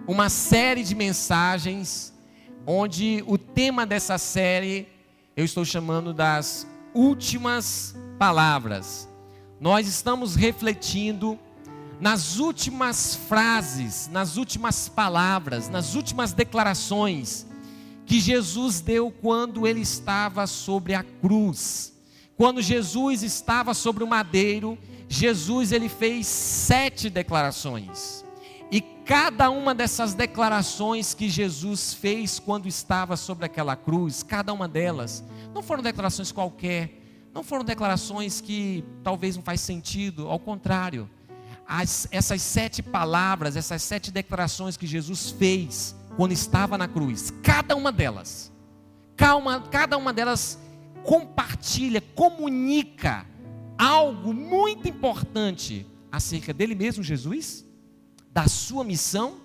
uma série de mensagens, onde o tema dessa série eu estou chamando das últimas palavras. Nós estamos refletindo nas últimas frases, nas últimas palavras, nas últimas declarações que Jesus deu quando ele estava sobre a cruz. Quando Jesus estava sobre o madeiro, Jesus ele fez 7 declarações. E cada uma dessas declarações que Jesus fez quando estava sobre aquela cruz, cada uma delas, não foram declarações qualquer, não foram declarações que talvez não faz sentido, ao contrário. Essas 7 palavras, essas 7 declarações que Jesus fez quando estava na cruz, cada uma delas compartilha, comunica algo muito importante acerca dele mesmo, Jesus, da sua missão,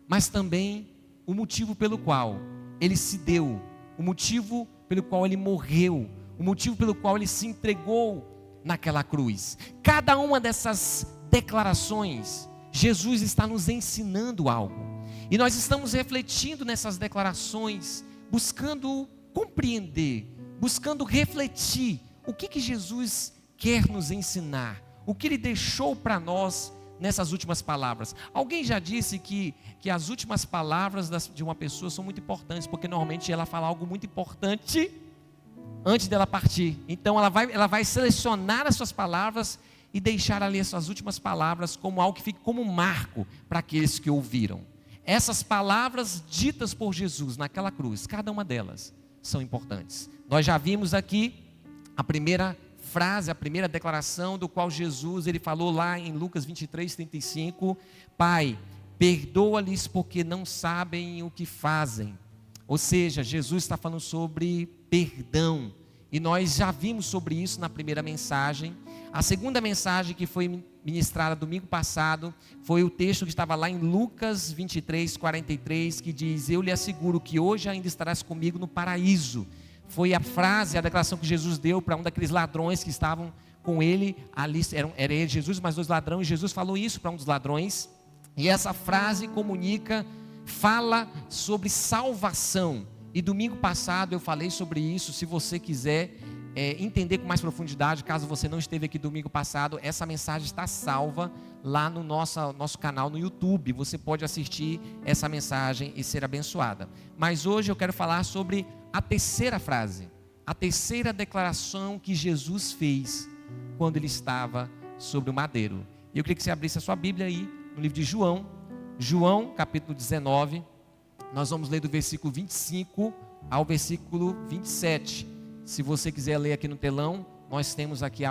mas também o motivo pelo qual ele se deu, o motivo pelo qual ele morreu, o motivo pelo qual ele se entregou naquela cruz. Cada uma dessas declarações, Jesus está nos ensinando algo. E nós estamos refletindo nessas declarações, buscando compreender, buscando refletir o que Jesus quer nos ensinar, o que ele deixou para nós nessas últimas palavras. Alguém já disse que as últimas palavras de uma pessoa são muito importantes, porque normalmente ela fala algo muito importante antes dela partir. Então ela vai selecionar as suas palavras e deixar ali as suas últimas palavras como algo que fique como um marco para aqueles que ouviram. Essas palavras ditas por Jesus naquela cruz, cada uma delas são importantes. Nós já vimos aqui a primeira frase, a primeira declaração do qual Jesus, ele falou lá em Lucas 23:35, Pai, perdoa-lhes porque não sabem o que fazem. Ou seja, Jesus está falando sobre perdão, e nós já vimos sobre isso na primeira mensagem. A segunda mensagem que foi ministrada domingo passado, foi o texto que estava lá em Lucas 23:43, que diz, eu lhe asseguro que hoje ainda estarás comigo no paraíso. Foi a frase, a declaração que Jesus deu para um daqueles ladrões que estavam com ele, ali era ele, Jesus, mais 2 ladrões. Jesus falou isso para um dos ladrões, e essa frase comunica, fala sobre salvação. E domingo passado eu falei sobre isso. Se você quiser entender com mais profundidade, caso você não esteve aqui domingo passado, essa mensagem está salva lá no nosso canal no YouTube. Você pode assistir essa mensagem e ser abençoada. Mas hoje eu quero falar sobre a terceira frase, a terceira declaração que Jesus fez quando ele estava sobre o madeiro. E eu queria que você abrisse a sua Bíblia aí no livro de João capítulo 19. Nós vamos ler do versículo 25 ao versículo 27. Se você quiser ler aqui no telão, nós temos aqui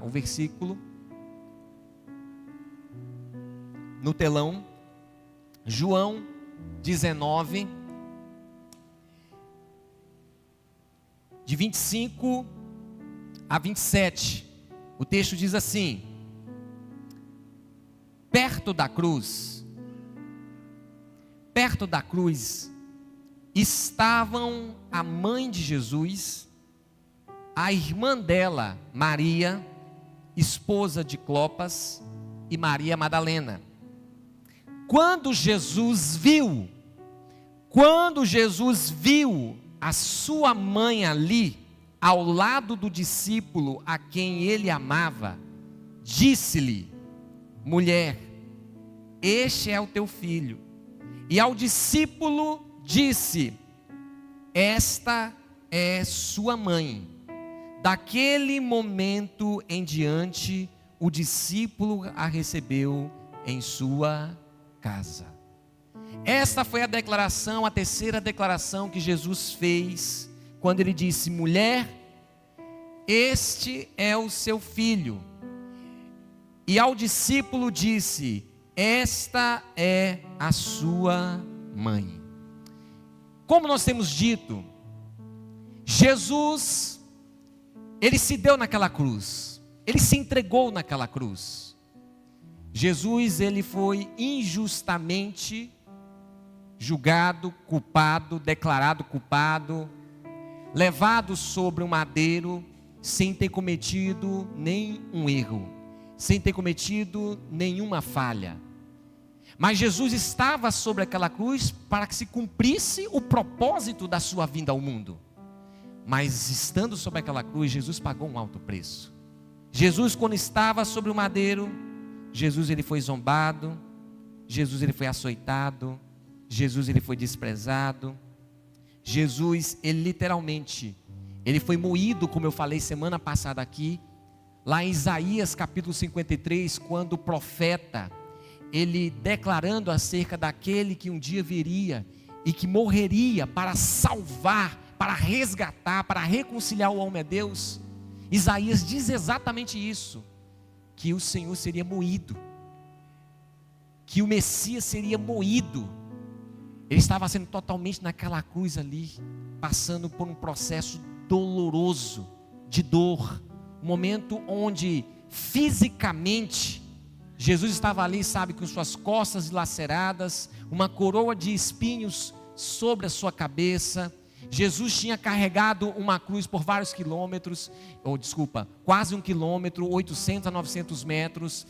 o versículo no telão. João 19, de 25 a 27. O texto diz assim: perto da cruz estavam a mãe de Jesus, a irmã dela, Maria, esposa de Clopas, e Maria Madalena. Quando Jesus viu a sua mãe ali, ao lado do discípulo a quem ele amava, disse-lhe, mulher, este é o teu filho. E ao discípulo disse, esta é sua mãe. Daquele momento em diante, o discípulo a recebeu em sua casa. Esta foi a declaração, a terceira declaração que Jesus fez, quando ele disse, mulher, este é o seu filho. E ao discípulo disse, esta é a sua mãe. Como nós temos dito, Jesus, ele se deu naquela cruz, ele se entregou naquela cruz. Jesus, ele foi injustamente julgado, culpado, declarado culpado, levado sobre um madeiro, sem ter cometido nenhum erro, sem ter cometido nenhuma falha. Mas Jesus estava sobre aquela cruz para que se cumprisse o propósito da sua vinda ao mundo. Mas estando sobre aquela cruz, Jesus pagou um alto preço. Jesus, quando estava sobre o madeiro, Jesus ele foi zombado, Jesus ele foi açoitado, Jesus ele foi desprezado. Jesus, ele literalmente, ele foi moído, como eu falei semana passada aqui, lá em Isaías capítulo 53, quando o profeta, ele declarando acerca daquele que um dia viria e que morreria para salvar, para resgatar, para reconciliar o homem a Deus. Isaías diz exatamente isso, que o Senhor seria moído, que o Messias seria moído. Ele estava sendo totalmente naquela cruz ali, passando por um processo doloroso, de dor, um momento onde fisicamente Jesus estava ali, sabe, com suas costas dilaceradas, uma coroa de espinhos sobre a sua cabeça. Jesus tinha carregado uma cruz por vários quilômetros, quase 1 quilômetro, 800 a 900 metros.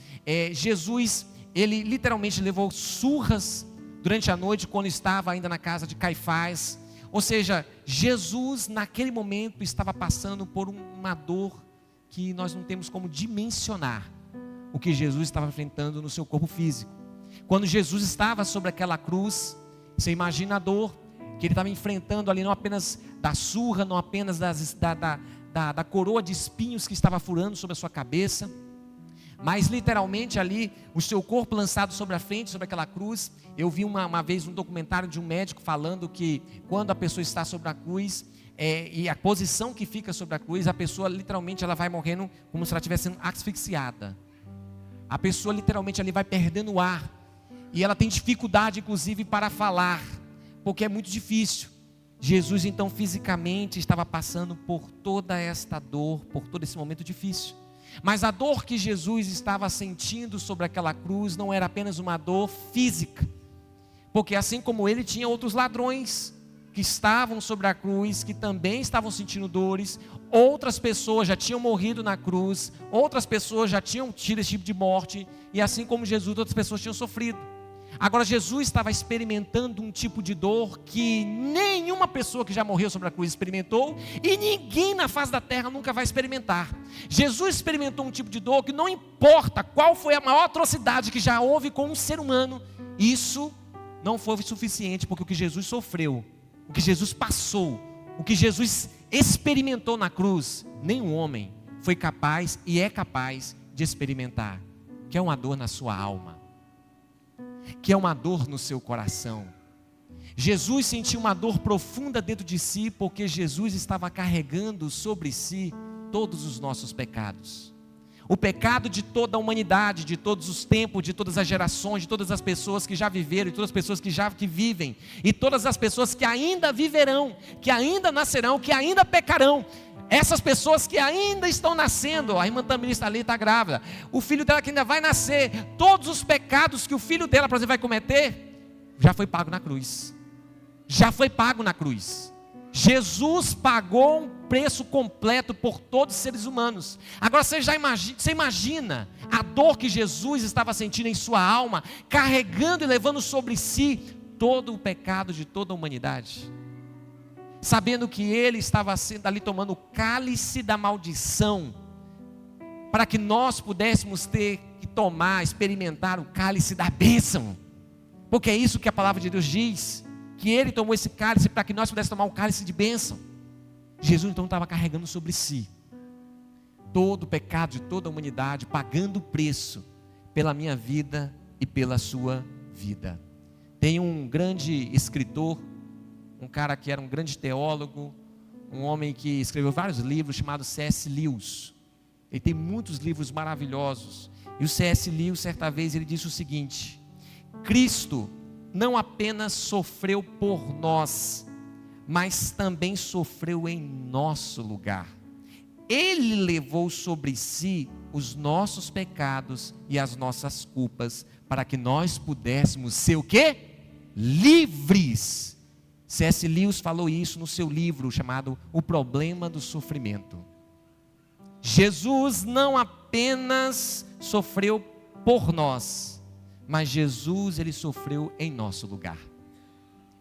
Jesus, ele literalmente levou surras durante a noite, quando estava ainda na casa de Caifás. Ou seja, Jesus naquele momento estava passando por uma dor que nós não temos como dimensionar o que Jesus estava enfrentando no seu corpo físico. Quando Jesus estava sobre aquela cruz, você imagina a dor que ele estava enfrentando ali, não apenas da surra, não apenas da coroa de espinhos que estava furando sobre a sua cabeça, mas literalmente ali, o seu corpo lançado sobre a frente, sobre aquela cruz. Eu vi uma vez um documentário de um médico falando que quando a pessoa está sobre a cruz, e a posição que fica sobre a cruz, a pessoa literalmente ela vai morrendo como se ela estivesse sendo asfixiada. A pessoa literalmente ali vai perdendo o ar, e ela tem dificuldade inclusive para falar, porque é muito difícil. Jesus então fisicamente estava passando por toda esta dor, por todo esse momento difícil. Mas a dor que Jesus estava sentindo sobre aquela cruz não era apenas uma dor física, porque assim como ele, tinha outros ladrões que estavam sobre a cruz, que também estavam sentindo dores. Outras pessoas já tinham morrido na cruz, outras pessoas já tinham tido esse tipo de morte, e assim como Jesus, outras pessoas tinham sofrido. Agora Jesus estava experimentando um tipo de dor que nenhuma pessoa que já morreu sobre a cruz experimentou, e ninguém na face da terra nunca vai experimentar. Jesus experimentou um tipo de dor que não importa qual foi a maior atrocidade que já houve com um ser humano, isso não foi suficiente, porque o que Jesus sofreu, o que Jesus passou, o que Jesus experimentou na cruz, nenhum homem foi capaz e é capaz de experimentar, que é uma dor na sua alma, que é uma dor no seu coração. Jesus sentiu uma dor profunda dentro de si, porque Jesus estava carregando sobre si todos os nossos pecados. O pecado de toda a humanidade, de todos os tempos, de todas as gerações, de todas as pessoas que já viveram, de todas as pessoas que vivem, e todas as pessoas que ainda viverão, que ainda nascerão, que ainda pecarão. Essas pessoas que ainda estão nascendo, a irmã Tamir está ali, está grávida, o filho dela que ainda vai nascer, todos os pecados que o filho dela, por exemplo, vai cometer, já foi pago na cruz. Já foi pago na cruz. Jesus pagou um preço completo por todos os seres humanos. Agora você imagina a dor que Jesus estava sentindo em sua alma, carregando e levando sobre si todo o pecado de toda a humanidade, sabendo que ele estava sendo ali tomando o cálice da maldição, para que nós pudéssemos ter que tomar, experimentar o cálice da bênção, porque é isso que a palavra de Deus diz, que ele tomou esse cálice para que nós pudéssemos tomar o cálice de bênção. Jesus então estava carregando sobre si todo o pecado de toda a humanidade, pagando o preço pela minha vida e pela sua vida. Tem um grande escritor, um cara que era um grande teólogo, um homem que escreveu vários livros, chamado C.S. Lewis. Ele tem muitos livros maravilhosos. E o C.S. Lewis, certa vez, ele disse o seguinte: Cristo não apenas sofreu por nós, mas também sofreu em nosso lugar. Ele levou sobre si os nossos pecados e as nossas culpas, para que nós pudéssemos ser o quê? Livres. C.S. Lewis falou isso no seu livro chamado O Problema do Sofrimento. Jesus não apenas sofreu por nós, mas Jesus, ele sofreu em nosso lugar.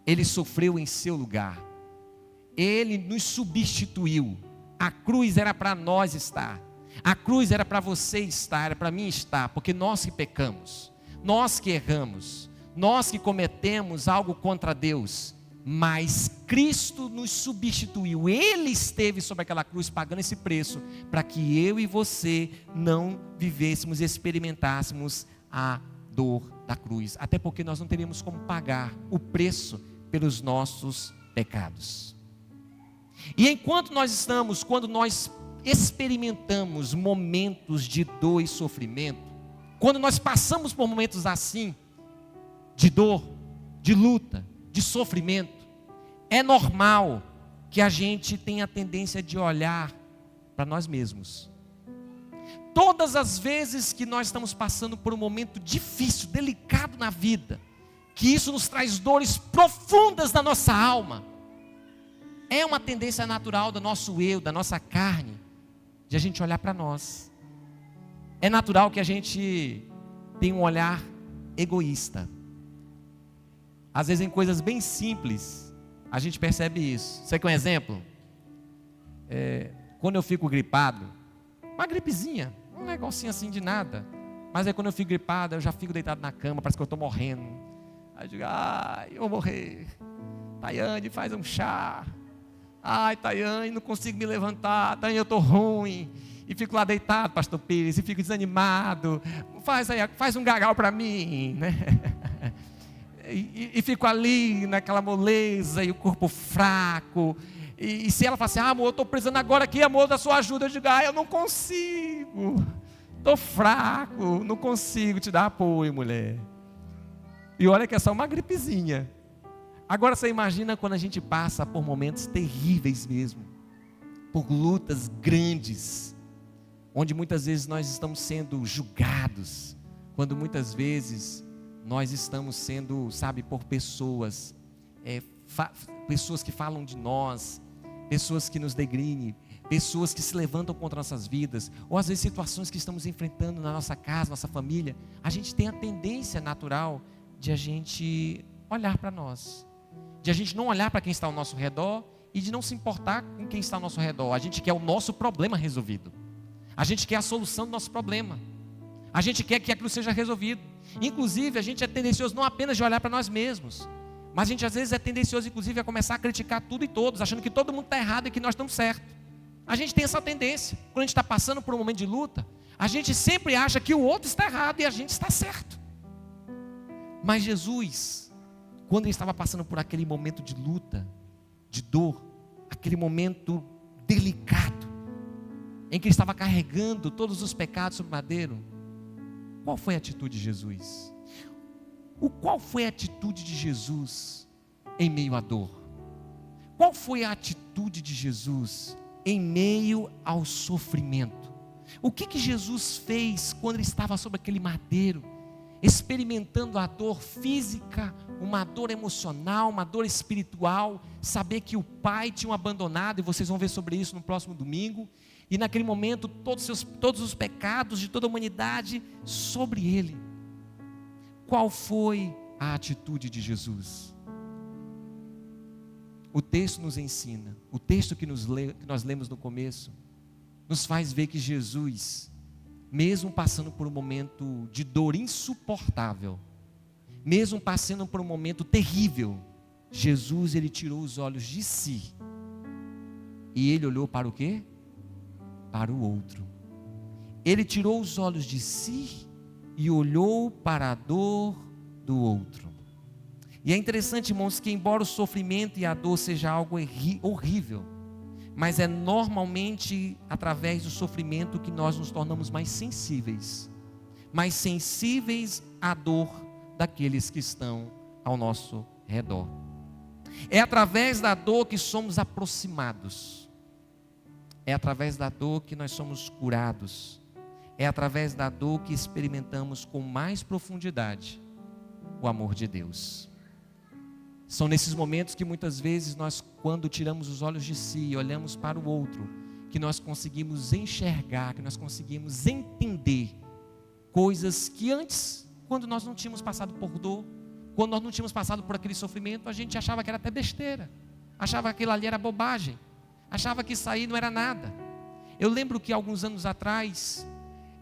Ele sofreu em seu lugar. Ele nos substituiu. A cruz era para nós estar. A cruz era para você estar, era para mim estar, porque nós que pecamos, nós que erramos, nós que cometemos algo contra Deus, mas Cristo nos substituiu. Ele esteve sobre aquela cruz pagando esse preço, para que eu e você não vivêssemos e experimentássemos a dor da cruz, até porque nós não teríamos como pagar o preço pelos nossos pecados. E enquanto quando nós experimentamos momentos de dor e sofrimento, quando nós passamos por momentos assim, de dor, de luta, de sofrimento, é normal que a gente tenha a tendência de olhar para nós mesmos. Todas as vezes que nós estamos passando por um momento difícil, delicado na vida, que isso nos traz dores profundas na nossa alma, é uma tendência natural do nosso eu, da nossa carne, de a gente olhar para nós. É natural que a gente tenha um olhar egoísta. Às vezes em coisas bem simples, a gente percebe isso. Você quer um exemplo? Quando eu fico gripado, uma gripezinha, um negocinho assim de nada, mas aí quando eu fico gripado, eu já fico deitado na cama, parece que eu estou morrendo. Aí eu digo, eu vou morrer. Tayane, faz um chá. Ai, Tayane, não consigo me levantar. Tayane, eu estou ruim. E fico lá deitado, pastor Pires, e fico desanimado. Faz um gagal para mim, né? E fico ali naquela moleza e o corpo fraco. E se ela fala assim, amor, eu estou precisando agora aqui, amor, da sua ajuda. Eu digo, eu não consigo. Estou fraco, não consigo te dar apoio, mulher. E olha que é só uma gripezinha. Agora você imagina quando a gente passa por momentos terríveis mesmo, por lutas grandes, onde muitas vezes nós estamos sendo julgados, quando muitas vezes nós estamos sendo, por pessoas, pessoas que falam de nós, pessoas que nos degrinem, pessoas que se levantam contra nossas vidas, ou às vezes situações que estamos enfrentando na nossa casa, nossa família, a gente tem a tendência natural de a gente olhar para nós, de a gente não olhar para quem está ao nosso redor e de não se importar com quem está ao nosso redor. A gente quer o nosso problema resolvido, a gente quer a solução do nosso problema, a gente quer que aquilo seja resolvido. Inclusive a gente é tendencioso não apenas de olhar para nós mesmos, mas a gente às vezes é tendencioso inclusive a começar a criticar tudo e todos, achando que todo mundo está errado e que nós estamos certos. A gente tem essa tendência, quando a gente está passando por um momento de luta, a gente sempre acha que o outro está errado e a gente está certo. Mas Jesus, quando ele estava passando por aquele momento de luta, de dor, aquele momento delicado, em que ele estava carregando todos os pecados sobre o madeiro, qual foi a atitude de Jesus? Qual foi a atitude de Jesus em meio à dor? Qual foi a atitude de Jesus em meio ao sofrimento? O que Jesus fez quando ele estava sobre aquele madeiro, experimentando a dor física, uma dor emocional, uma dor espiritual, saber que o Pai tinha o abandonado, e vocês vão ver sobre isso no próximo domingo, e naquele momento todos os pecados de toda a humanidade sobre ele. Qual foi a atitude de Jesus? O texto nos ensina, o texto que nós lemos no começo, nos faz ver que Jesus, mesmo passando por um momento de dor insuportável, mesmo passando por um momento terrível, Jesus, ele tirou os olhos de si, e ele olhou para o quê? Para o outro. Ele tirou os olhos de si e olhou para a dor do outro. E é interessante, irmãos, que embora o sofrimento e a dor seja algo horrível, mas é normalmente através do sofrimento que nós nos tornamos mais sensíveis à dor daqueles que estão ao nosso redor. É através da dor que somos aproximados, é através da dor que nós somos curados, é através da dor que experimentamos com mais profundidade o amor de Deus. São nesses momentos que muitas vezes nós, quando tiramos os olhos de si e olhamos para o outro, que nós conseguimos enxergar, que nós conseguimos entender coisas que antes, quando nós não tínhamos passado por dor, quando nós não tínhamos passado por aquele sofrimento, a gente achava que era até besteira, achava que aquilo ali era bobagem, achava que isso aí não era nada. Eu lembro que alguns anos atrás,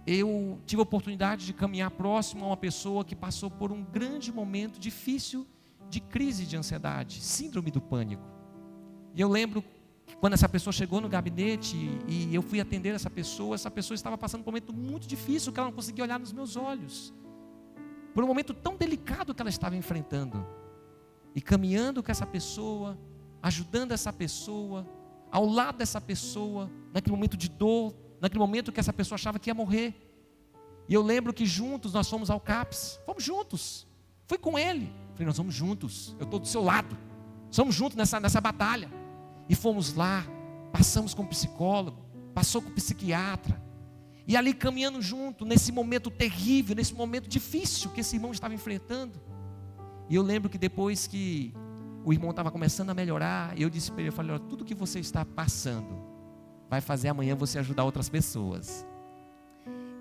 eu tive a oportunidade de caminhar próximo a uma pessoa que passou por um grande momento difícil de crise de ansiedade, síndrome do pânico. E eu lembro que quando essa pessoa chegou no gabinete e eu fui atender essa pessoa estava passando por um momento muito difícil, que ela não conseguia olhar nos meus olhos, por um momento tão delicado que ela estava enfrentando. E caminhando com essa pessoa, ajudando essa pessoa, ao lado dessa pessoa, naquele momento de dor, naquele momento que essa pessoa achava que ia morrer. E eu lembro que juntos nós fomos ao CAPS, fomos juntos, fui com ele, falei, nós vamos juntos, eu estou do seu lado, somos juntos nessa batalha. E fomos lá, passamos com o psicólogo, passou com o psiquiatra, e ali caminhando junto, nesse momento terrível, nesse momento difícil que esse irmão estava enfrentando. E eu lembro que depois que o irmão estava começando a melhorar, eu disse para ele, eu falei, olha, tudo que você está passando, vai fazer amanhã você ajudar outras pessoas.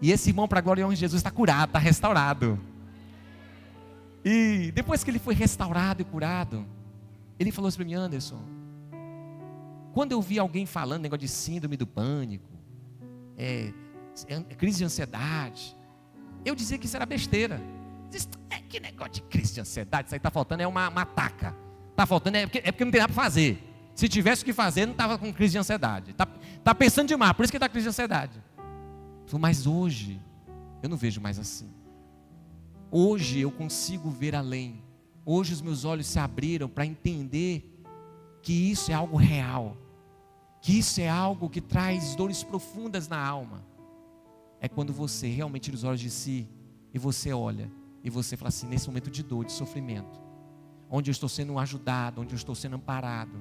E esse irmão, para a glória e honra de Jesus, está curado, está restaurado. E depois que ele foi restaurado e curado, ele falou assim para mim, Anderson, quando eu vi alguém falando negócio de síndrome do pânico, crise de ansiedade, eu dizia que isso era besteira. Que negócio de crise de ansiedade, isso aí está faltando uma taca. Está faltando, porque não tem nada para fazer. Se tivesse o que fazer, não estava com crise de ansiedade. Está pensando demais, por isso que está com crise de ansiedade. Mas hoje, eu não vejo mais assim. Hoje eu consigo ver além. Hoje os meus olhos se abriram para entender que isso é algo real. Que isso é algo que traz dores profundas na alma. É quando você realmente tira os olhos de si e você olha e você fala assim, nesse momento de dor, de sofrimento, onde eu estou sendo ajudado, onde eu estou sendo amparado,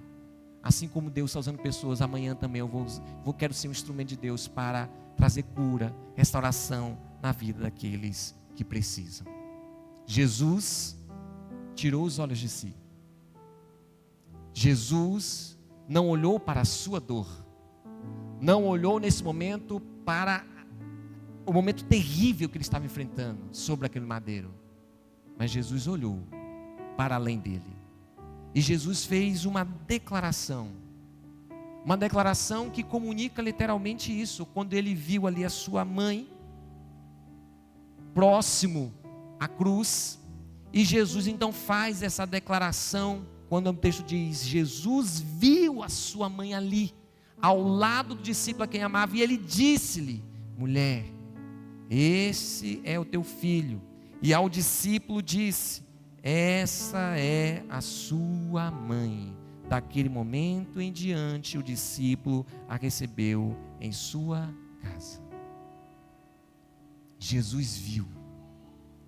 assim como Deus está usando pessoas, amanhã também eu quero ser um instrumento de Deus para trazer cura, restauração na vida daqueles que precisam. Jesus tirou os olhos de si. Jesus não olhou para a sua dor, não olhou nesse momento para o momento terrível que ele estava enfrentando sobre aquele madeiro, mas Jesus olhou para além dele, e Jesus fez uma declaração que comunica literalmente isso, quando ele viu ali a sua mãe, próximo à cruz, e Jesus então faz essa declaração, quando o texto diz, Jesus viu a sua mãe ali, ao lado do discípulo a quem amava, e ele disse-lhe, mulher, esse é o teu filho. E ao discípulo disse, essa é a sua mãe. Daquele momento em diante, o discípulo a recebeu em sua casa. Jesus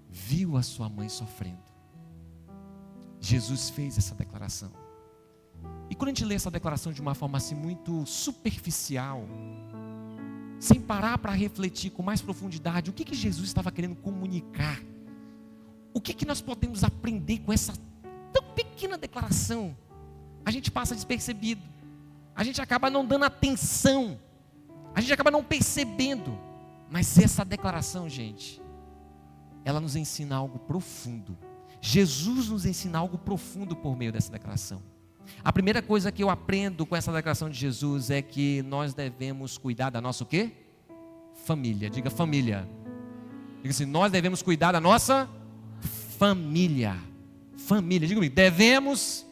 viu a sua mãe sofrendo. Jesus fez essa declaração. E quando a gente lê essa declaração de uma forma assim muito superficial, sem parar para refletir com mais profundidade, o que Jesus estava querendo comunicar? O que nós podemos aprender com essa tão pequena declaração? A gente passa despercebido, a gente acaba não dando atenção, a gente acaba não percebendo, mas essa declaração, gente, ela nos ensina algo profundo. Jesus nos ensina algo profundo por meio dessa declaração. A primeira coisa que eu aprendo com essa declaração de Jesus é que nós devemos cuidar da nossa o quê? Família. Diga família. Diga assim, nós devemos cuidar da nossa família. Família, diga comigo, devemos,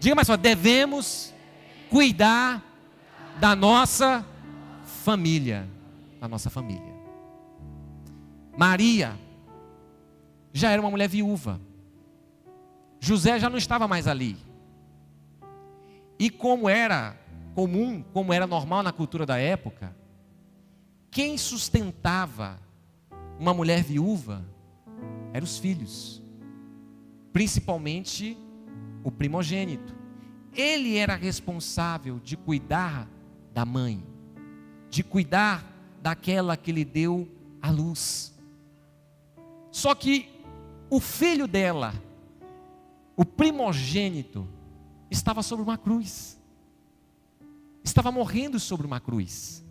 diga mais só, devemos cuidar da nossa família. Da nossa família. Maria já era uma mulher viúva. José já não estava mais ali. E como era comum, como era normal na cultura da época, quem sustentava uma mulher viúva eram os filhos, principalmente o primogênito. Ele era responsável de cuidar da mãe, de cuidar daquela que lhe deu a luz. Só que o filho dela, o primogênito, estava sobre uma cruz, estava morrendo sobre uma cruz.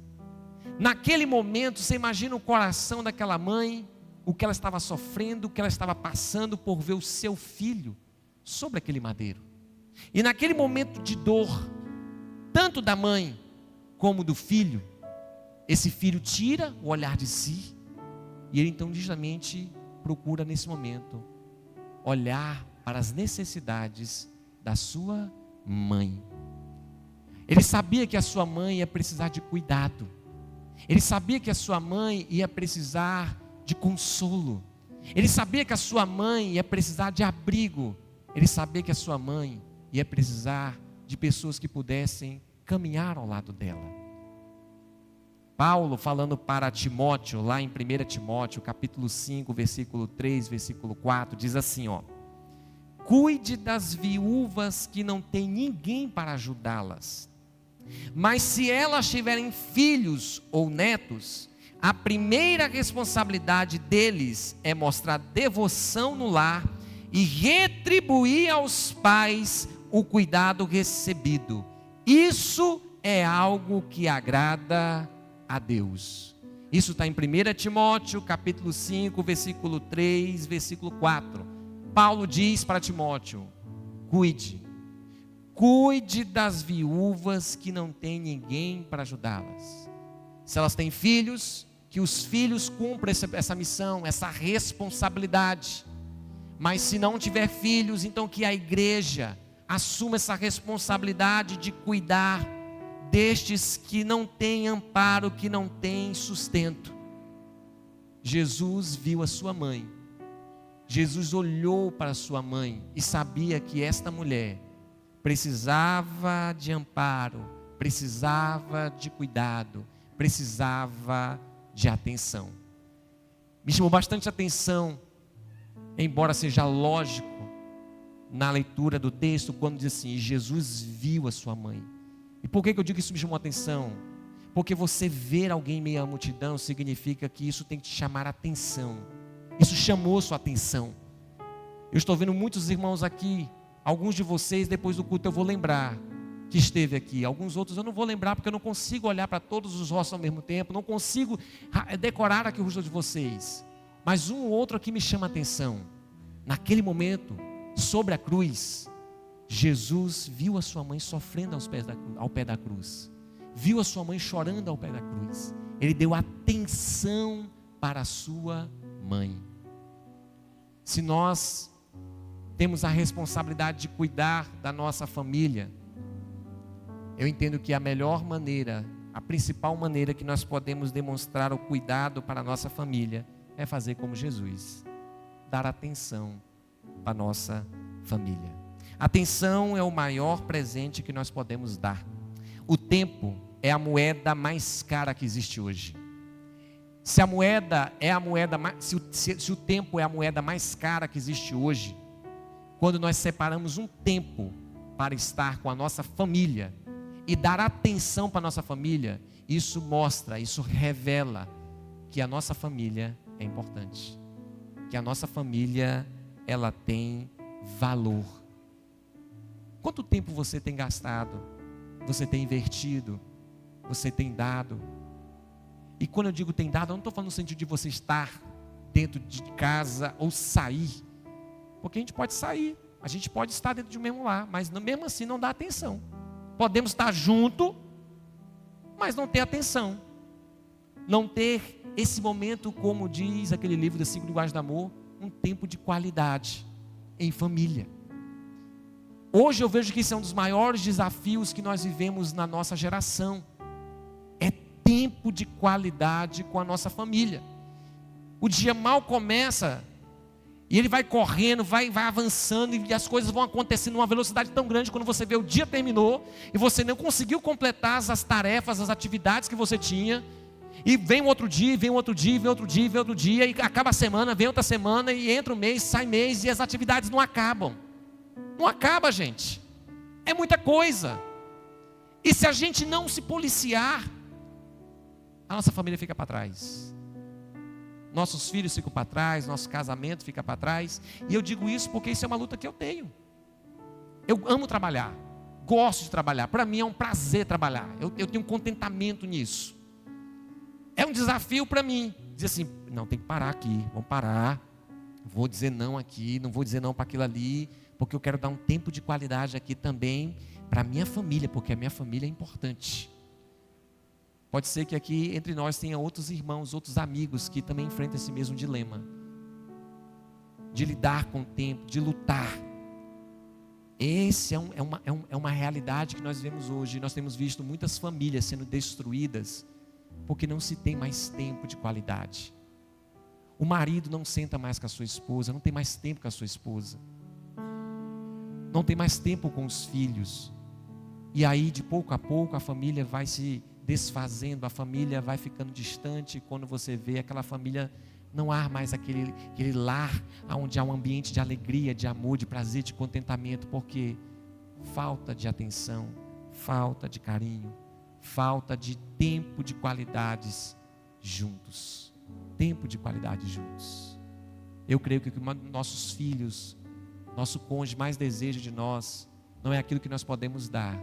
Naquele momento, você imagina o coração daquela mãe, o que ela estava sofrendo, o que ela estava passando por ver o seu filho sobre aquele madeiro. E naquele momento de dor, tanto da mãe como do filho, esse filho tira o olhar de si, e ele então justamente procura nesse momento olhar para as necessidades da sua mãe. Ele sabia que a sua mãe ia precisar de cuidado. Ele sabia que a sua mãe ia precisar de consolo. Ele sabia que a sua mãe ia precisar de abrigo. Ele sabia que a sua mãe ia precisar de pessoas que pudessem caminhar ao lado dela. Paulo, falando para Timóteo, lá em 1 Timóteo, capítulo 5, versículo 3, versículo 4, diz assim, ó: cuide das viúvas que não têm ninguém para ajudá-las. Mas se elas tiverem filhos ou netos, a primeira responsabilidade deles é mostrar devoção no lar e retribuir aos pais o cuidado recebido. Isso é algo que agrada a Deus. Isso está em 1 Timóteo, capítulo 5, versículo 3, versículo 4. Paulo diz para Timóteo: cuide das viúvas que não têm ninguém para ajudá-las. Se elas têm filhos, que os filhos cumpram essa missão, essa responsabilidade. Mas se não tiver filhos, então que a igreja assuma essa responsabilidade de cuidar destes que não têm amparo, que não têm sustento. Jesus viu a sua mãe. Jesus olhou para a sua mãe e sabia que esta mulher precisava de amparo, precisava de cuidado, precisava de atenção. Me chamou bastante atenção, embora seja lógico, na leitura do texto, quando diz assim: Jesus viu a sua mãe. E por que eu digo que isso me chamou a atenção? Porque você ver alguém em meio à multidão significa que isso tem que te chamar a atenção. Isso chamou sua atenção. Eu estou vendo muitos irmãos aqui. Alguns de vocês, depois do culto, eu vou lembrar que esteve aqui. Alguns outros eu não vou lembrar, porque eu não consigo olhar para todos os rostos ao mesmo tempo. Não consigo decorar aqui o rosto de vocês. Mas um ou outro aqui me chama a atenção. Naquele momento, sobre a cruz, Jesus viu a sua mãe sofrendo ao pé da cruz. Viu a sua mãe chorando ao pé da cruz. Ele deu atenção para a sua mãe. Se nós temos a responsabilidade de cuidar da nossa família, eu entendo que a melhor maneira, a principal maneira que nós podemos demonstrar o cuidado para a nossa família é fazer como Jesus, dar atenção para a nossa família. Atenção é o maior presente que nós podemos dar. O tempo é a moeda mais cara que existe hoje. Se a moeda é a moeda se o tempo é a moeda mais cara que existe hoje, quando nós separamos um tempo para estar com a nossa família e dar atenção para a nossa família, isso mostra, isso revela que a nossa família é importante, que a nossa família ela tem valor. Quanto tempo você tem gastado, você tem invertido, você tem dado? E quando eu digo tem dado, eu não estou falando no sentido de você estar dentro de casa ou sair, porque a gente pode sair, a gente pode estar dentro de um mesmo lar, mas mesmo assim não dá atenção. Podemos estar junto, mas não ter atenção, não ter esse momento, como diz aquele livro das 5 linguagens do amor, um tempo de qualidade em família. Hoje eu vejo que isso é um dos maiores desafios que nós vivemos na nossa geração. É tempo de qualidade com a nossa família. O dia mal começa e ele vai correndo, vai avançando, e as coisas vão acontecendo numa velocidade tão grande, quando você vê o dia terminou e você não conseguiu completar as tarefas, as atividades que você tinha. E vem um outro dia, vem outro dia, vem outro dia, vem outro dia, e acaba a semana, vem outra semana, e entra um mês, sai mês, e as atividades não acabam. Não acaba, gente. É muita coisa. E se a gente não se policiar, a nossa família fica para trás. Nossos filhos ficam para trás, nosso casamento fica para trás. E eu digo isso porque isso é uma luta que eu tenho. Eu amo trabalhar, gosto de trabalhar. Para mim é um prazer trabalhar. Eu tenho um contentamento nisso. É um desafio para mim. Diz assim, não, tem que parar aqui, vamos parar. Vou dizer não aqui, não vou dizer não para aquilo ali, porque eu quero dar um tempo de qualidade aqui também para a minha família, porque a minha família é importante. Pode ser que aqui entre nós tenha outros irmãos, outros amigos que também enfrentam esse mesmo dilema. De lidar com o tempo, de lutar. Esse é uma realidade que nós vemos hoje. Nós temos visto muitas famílias sendo destruídas porque não se tem mais tempo de qualidade. O marido não senta mais com a sua esposa, não tem mais tempo com a sua esposa. Não tem mais tempo com os filhos. E aí, de pouco a pouco, a família vai se desfazendo, a família vai ficando distante. E quando você vê aquela família, não há mais aquele lar onde há um ambiente de alegria, de amor, de prazer, de contentamento, porque falta de atenção, falta de carinho, falta de tempo de qualidades juntos. Tempo de qualidade juntos. Eu creio que o que nossos filhos, nosso cônjuge mais deseja de nós, não é aquilo que nós podemos dar,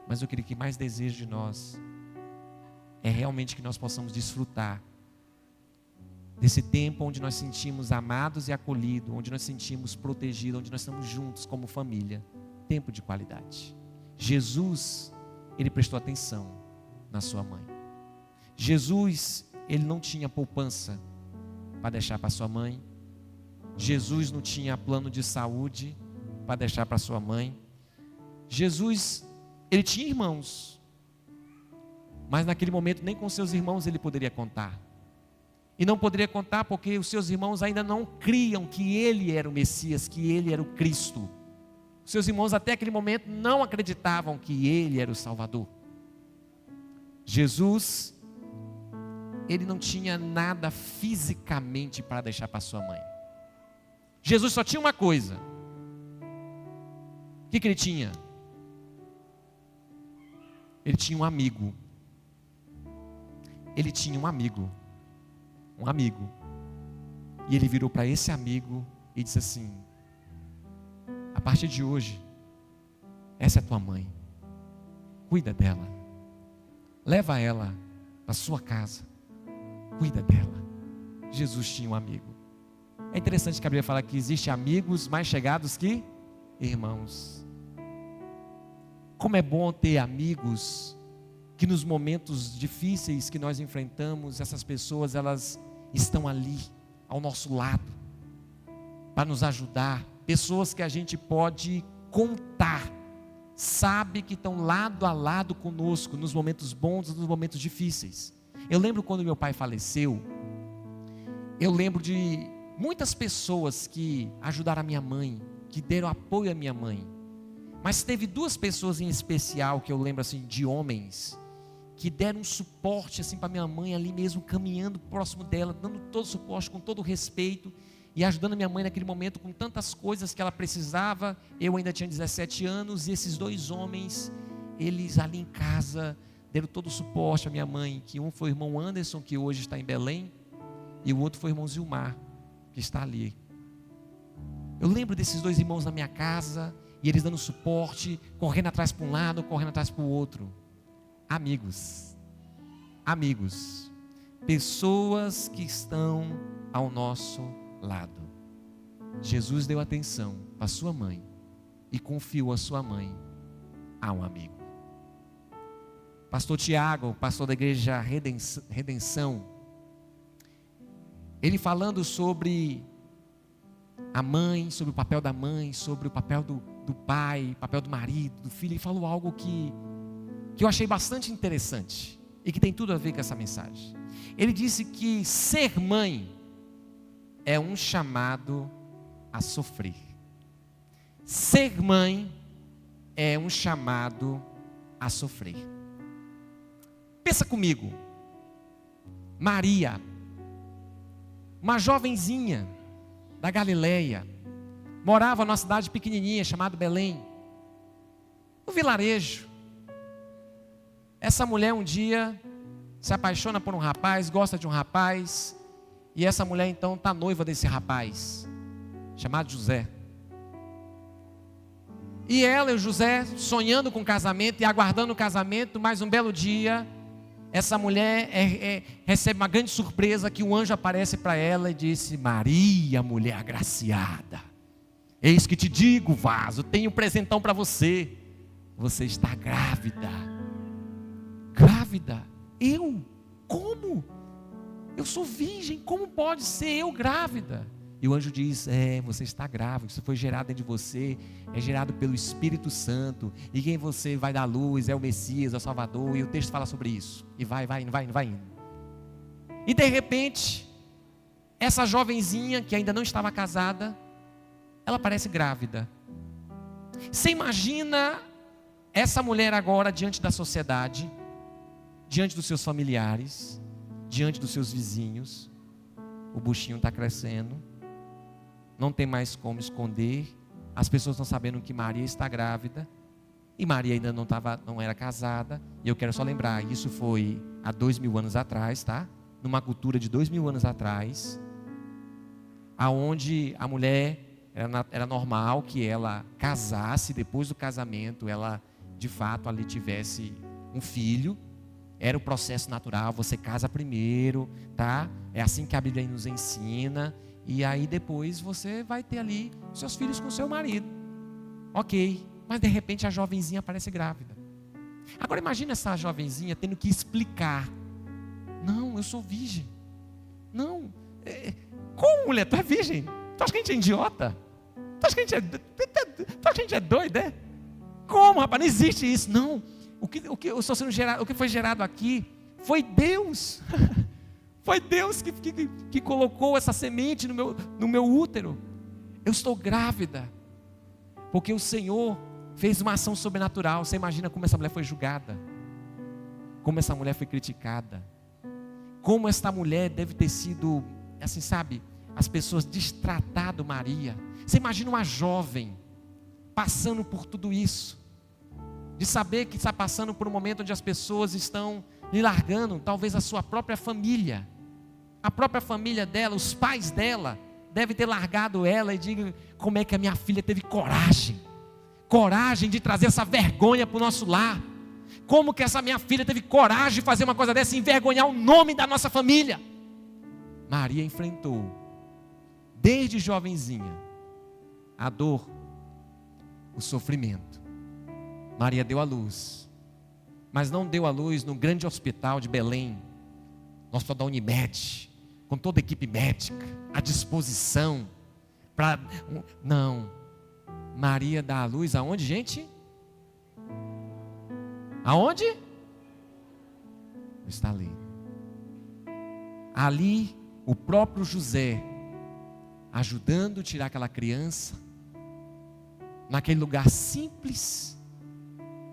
mas eu creio que mais deseja de nós é realmente que nós possamos desfrutar desse tempo onde nós sentimos amados e acolhidos, onde nós sentimos protegidos, onde nós estamos juntos como família. Tempo de qualidade. Jesus, ele prestou atenção na sua mãe. Jesus, ele não tinha poupança para deixar para sua mãe. Jesus não tinha plano de saúde para deixar para sua mãe. Jesus, ele tinha irmãos, mas naquele momento nem com seus irmãos ele poderia contar. E não poderia contar porque os seus irmãos ainda não criam que ele era o Messias, que ele era o Cristo. Os seus irmãos até aquele momento não acreditavam que ele era o Salvador. Jesus, ele não tinha nada fisicamente para deixar para sua mãe. Jesus só tinha uma coisa. O que ele tinha? Ele tinha um amigo. Ele tinha um amigo. Um amigo. E ele virou para esse amigo e disse assim: a partir de hoje, essa é tua mãe. Cuida dela. Leva ela para sua casa. Cuida dela. Jesus tinha um amigo. É interessante que a Bíblia fala que existem amigos mais chegados que irmãos. Como é bom ter amigos que nos momentos difíceis que nós enfrentamos, essas pessoas, elas estão ali, ao nosso lado, para nos ajudar. Pessoas que a gente pode contar, sabe que estão lado a lado conosco, nos momentos bons e nos momentos difíceis. Eu lembro quando meu pai faleceu, eu lembro de muitas pessoas que ajudaram a minha mãe, que deram apoio à minha mãe. Mas teve duas pessoas em especial que eu lembro assim, de homens, que deram um suporte assim para minha mãe ali mesmo, caminhando próximo dela, dando todo o suporte, com todo o respeito, e ajudando a minha mãe naquele momento com tantas coisas que ela precisava. Eu ainda tinha 17 anos, e esses dois homens, eles ali em casa, deram todo o suporte à minha mãe, que um foi o irmão Anderson, que hoje está em Belém, e o outro foi o irmão Zilmar, que está ali. Eu lembro desses dois irmãos na minha casa, e eles dando suporte, correndo atrás para um lado, correndo atrás para o outro. Amigos, amigos, pessoas que estão ao nosso lado. Jesus deu atenção para sua mãe e confiou a sua mãe a um amigo. Pastor Tiago, pastor da igreja Redenção, ele falando sobre a mãe, sobre o papel da mãe, sobre o papel do pai, papel do marido, do filho, ele falou algo que eu achei bastante interessante e que tem tudo a ver com essa mensagem. Ele disse que ser mãe é um chamado a sofrer. Ser mãe é um chamado a sofrer. Pensa comigo, Maria, uma jovenzinha da Galileia, morava numa cidade pequenininha chamada Belém, no vilarejo. Essa mulher um dia se apaixona por um rapaz, gosta de um rapaz, e essa mulher então está noiva desse rapaz, chamado José. E ela e o José sonhando com o casamento e aguardando o casamento, mas um belo dia, essa mulher recebe uma grande surpresa que um anjo aparece para ela e disse: Maria, mulher agraciada, eis que te digo, vaso, tenho um presentão para você. Você está grávida. Grávida? Eu? Como? Eu sou virgem, como pode ser eu grávida? E o anjo diz: você está grávida, isso foi gerado dentro de você, é gerado pelo Espírito Santo, e quem você vai dar luz é o Messias, é o Salvador, e o texto fala sobre isso, e vai indo. E de repente, essa jovenzinha que ainda não estava casada, ela parece grávida. Você imagina essa mulher agora diante da sociedade, diante dos seus familiares, diante dos seus vizinhos, o buchinho está crescendo, não tem mais como esconder, as pessoas estão sabendo que Maria está grávida, e Maria ainda não era casada, e eu quero só lembrar, isso foi há 2000 anos atrás, tá? Numa cultura de 2000 anos atrás, aonde a mulher, era normal que ela casasse, depois do casamento, ela de fato ali tivesse um filho, era o processo natural, você casa primeiro, tá? É assim que a Bíblia nos ensina, e aí depois você vai ter ali seus filhos com seu marido. Ok, mas de repente a jovenzinha aparece grávida. Agora imagina essa jovenzinha tendo que explicar: não, eu sou virgem. Não, como, mulher? Tu é virgem? Tu acha que a gente é idiota? Tu acha que a gente é doido, é? Como, rapaz? Não existe isso. Não, o que foi gerado aqui foi Deus. Foi Deus que colocou essa semente no meu útero. Eu estou grávida, porque o Senhor fez uma ação sobrenatural. Você imagina como essa mulher foi julgada, como essa mulher foi criticada, como esta mulher deve ter sido, assim, sabe, as pessoas destratado Maria. Você imagina uma jovem passando por tudo isso, de saber que está passando por um momento onde as pessoas estão lhe largando, talvez a sua própria família, a própria família dela, os pais dela, devem ter largado ela, e diga: como é que a minha filha teve coragem de trazer essa vergonha para o nosso lar? Como que essa minha filha teve coragem de fazer uma coisa dessa e envergonhar o nome da nossa família? Maria enfrentou, desde jovenzinha, a dor, o sofrimento. Maria deu à luz, mas não deu à luz no grande hospital de Belém, no hospital da Unimed, com toda a equipe médica à disposição. Não, Maria dá à luz aonde, gente? Aonde? Está ali. Ali, o próprio José, ajudando a tirar aquela criança, naquele lugar simples,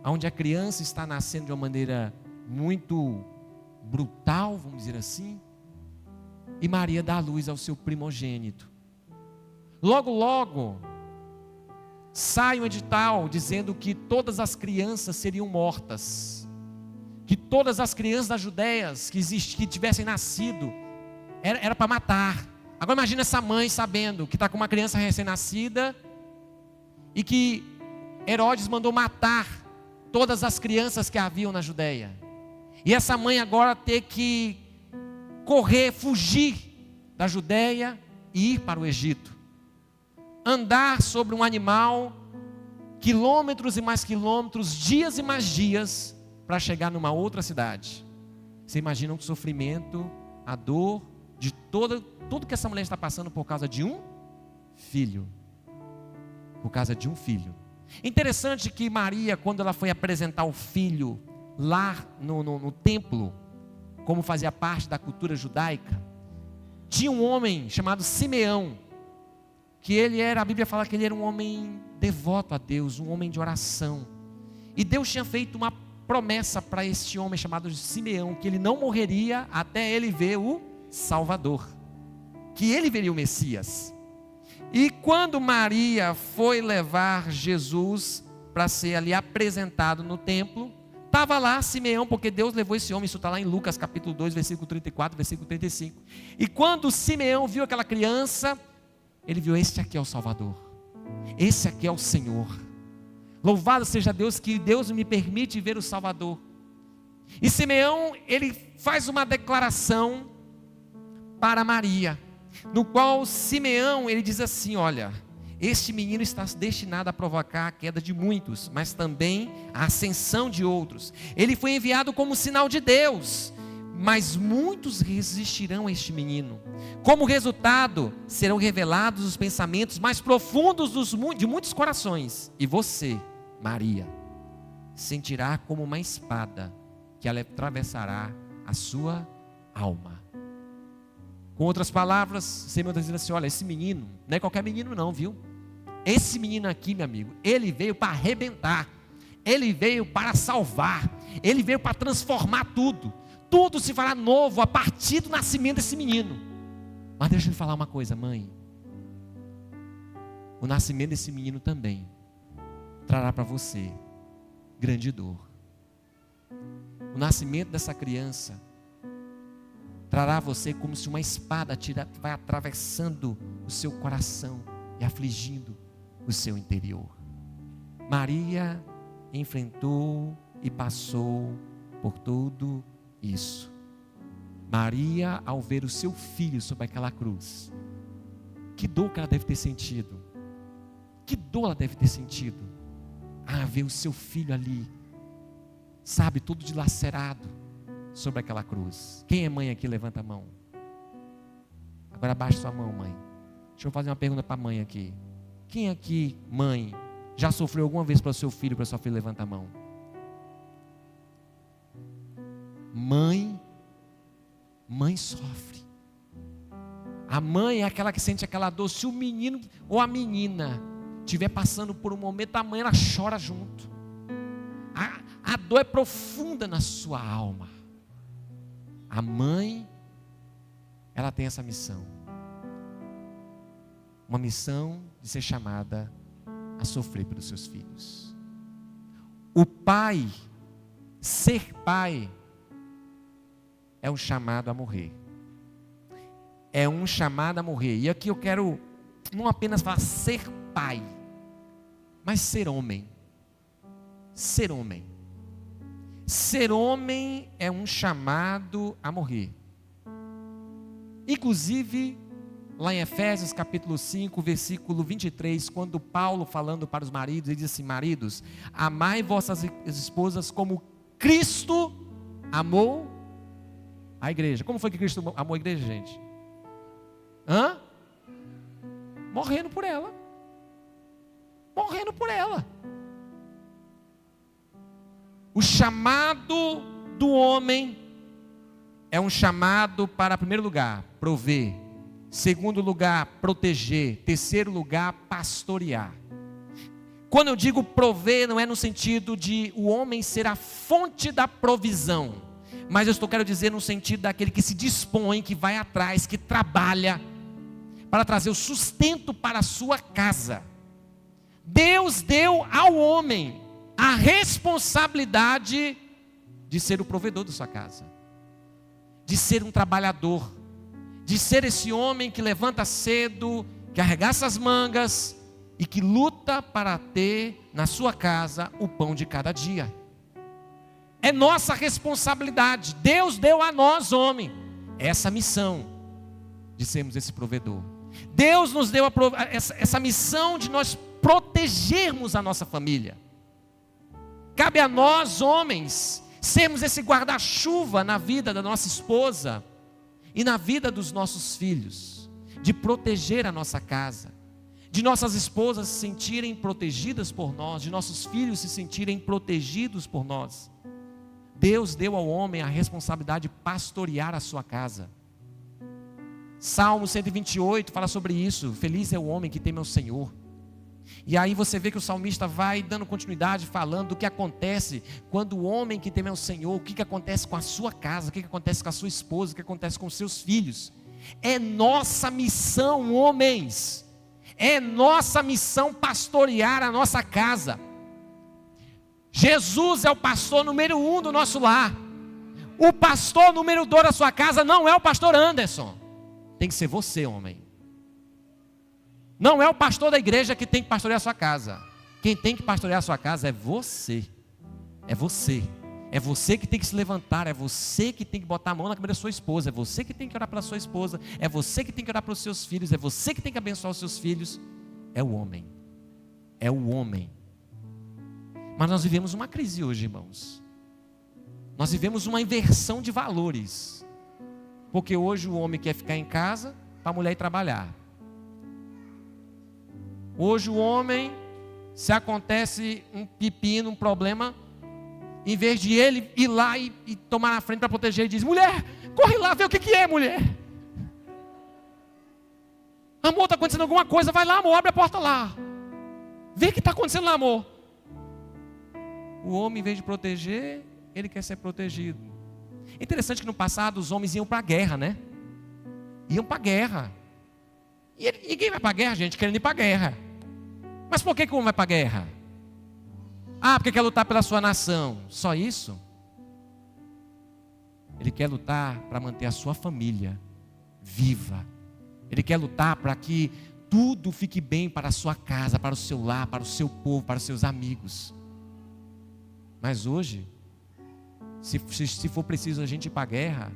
onde a criança está nascendo de uma maneira muito brutal, vamos dizer assim, e Maria dá à luz ao seu primogênito. Logo, logo, sai um edital dizendo que todas as crianças seriam mortas, que todas as crianças da Judéia que tivessem nascido, era para matar. Agora imagina essa mãe sabendo que está com uma criança recém-nascida, e que Herodes mandou matar todas as crianças que haviam na Judéia, e essa mãe agora ter que correr, fugir da Judéia e ir para o Egito, andar sobre um animal, quilômetros e mais quilômetros, dias e mais dias, para chegar numa outra cidade. Você imagina o sofrimento, a dor de tudo que essa mulher está passando por causa de um filho. Por causa de um filho. Interessante que Maria, quando ela foi apresentar o filho lá no templo, como fazia parte da cultura judaica, tinha um homem chamado Simeão, que a Bíblia fala que ele era um homem devoto a Deus, um homem de oração, e Deus tinha feito uma promessa para este homem chamado Simeão, que ele não morreria até ele ver o Salvador, que ele veria o Messias. E quando Maria foi levar Jesus para ser ali apresentado no templo, estava lá Simeão, porque Deus levou esse homem, isso está lá em Lucas capítulo 2, versículo 34, versículo 35. E quando Simeão viu aquela criança, ele viu: este aqui é o Salvador, esse aqui é o Senhor. Louvado seja Deus, que Deus me permite ver o Salvador. E Simeão, ele faz uma declaração para Maria, no qual Simeão, ele diz assim: olha, este menino está destinado a provocar a queda de muitos, mas também a ascensão de outros. Ele foi enviado como sinal de Deus, mas muitos resistirão a este menino. Como resultado, serão revelados os pensamentos mais profundos de muitos corações. E você, Maria, sentirá como uma espada que ela atravessará a sua alma. Com outras palavras, Senhor está dizendo assim: olha, esse menino, não é qualquer menino não, viu? Esse menino aqui, meu amigo, ele veio para arrebentar, ele veio para salvar, ele veio para transformar tudo. Tudo se fará novo a partir do nascimento desse menino. Mas deixa eu lhe falar uma coisa, mãe. O nascimento desse menino também trará para você grande dor. O nascimento dessa criança trará a você como se uma espada vai atravessando o seu coração e afligindo o seu interior. Maria enfrentou e passou por tudo isso. Maria, ao ver o seu filho sobre aquela cruz, que dor que ela deve ter sentido. Que dor ela deve ter sentido. Ver o seu filho ali, sabe, todo dilacerado sobre aquela cruz. Quem é mãe aqui? Levanta a mão. Agora abaixa sua mão, mãe. Deixa eu fazer uma pergunta para a mãe aqui. Quem aqui, mãe, já sofreu alguma vez para o seu filho, para a sua filha? Levanta a mão. Mãe sofre. A mãe é aquela que sente aquela dor. Se o menino ou a menina estiver passando por um momento, a mãe, ela chora junto. A dor é profunda na sua alma. A mãe, ela tem essa missão. Uma missão de ser chamada a sofrer pelos seus filhos. O pai, ser pai, é um chamado a morrer. É um chamado a morrer. E aqui eu quero não apenas falar ser pai, mas ser homem. Ser homem. Ser homem é um chamado a morrer. Inclusive, lá em Efésios capítulo 5, versículo 23, quando Paulo, falando para os maridos, ele diz assim: maridos, amai vossas esposas como Cristo amou a igreja. Como foi que Cristo amou a igreja, gente? Morrendo por ela. Morrendo por ela. O chamado do homem é um chamado para, em primeiro lugar, prover. Segundo lugar, proteger. Terceiro lugar, pastorear. Quando eu digo prover, não é no sentido de o homem ser a fonte da provisão, mas eu quero dizer no sentido daquele que se dispõe, que vai atrás, que trabalha para trazer o sustento para a sua casa. Deus deu ao homem a responsabilidade de ser o provedor da sua casa, de ser um trabalhador, de ser esse homem que levanta cedo, que arregaça as mangas e que luta para ter na sua casa o pão de cada dia. É nossa responsabilidade. Deus deu a nós, homem, essa missão de sermos esse provedor. Deus nos deu essa missão de nós protegermos a nossa família. Cabe a nós, homens, sermos esse guarda-chuva na vida da nossa esposa e na vida dos nossos filhos, de proteger a nossa casa, de nossas esposas se sentirem protegidas por nós, de nossos filhos se sentirem protegidos por nós. Deus deu ao homem a responsabilidade de pastorear a sua casa. Salmo 128 fala sobre isso. Feliz é o homem que teme ao Senhor. E aí você vê que o salmista vai dando continuidade, falando do que acontece quando o homem que teme ao Senhor, o que acontece com a sua casa, o que acontece com a sua esposa, o que acontece com os seus filhos. É nossa missão, homens. É nossa missão pastorear a nossa casa. Jesus é o pastor número 1 do nosso lar. O pastor número 2 da sua casa não é o pastor Anderson. Tem que ser você, homem. Não é o pastor da igreja que tem que pastorear a sua casa. Quem tem que pastorear a sua casa é você. É você. É você que tem que se levantar, é você que tem que botar a mão na cabeça da sua esposa, é você que tem que orar pela sua esposa, é você que tem que orar pelos seus filhos, é você que tem que abençoar os seus filhos. É o homem. É o homem. Mas nós vivemos uma crise hoje, irmãos. Nós vivemos uma inversão de valores. Porque hoje o homem quer ficar em casa para a mulher ir trabalhar. Hoje o homem, se acontece um pepino, um problema, em vez de ele ir lá e tomar na frente para proteger, ele diz: mulher, corre lá, vê o que é, mulher. Amor, está acontecendo alguma coisa, vai lá, amor, abre a porta lá. Vê o que está acontecendo lá, amor. O homem, em vez de proteger, ele quer ser protegido. É interessante que no passado os homens iam para a guerra, né? Iam para a guerra. E ninguém vai para a guerra, gente, querendo ir para a guerra. Mas por que o homem vai para a guerra? Ah, porque quer lutar pela sua nação. Só isso? Ele quer lutar para manter a sua família viva. Ele quer lutar para que tudo fique bem para a sua casa, para o seu lar, para o seu povo, para os seus amigos. Mas hoje, se for preciso a gente ir para a guerra,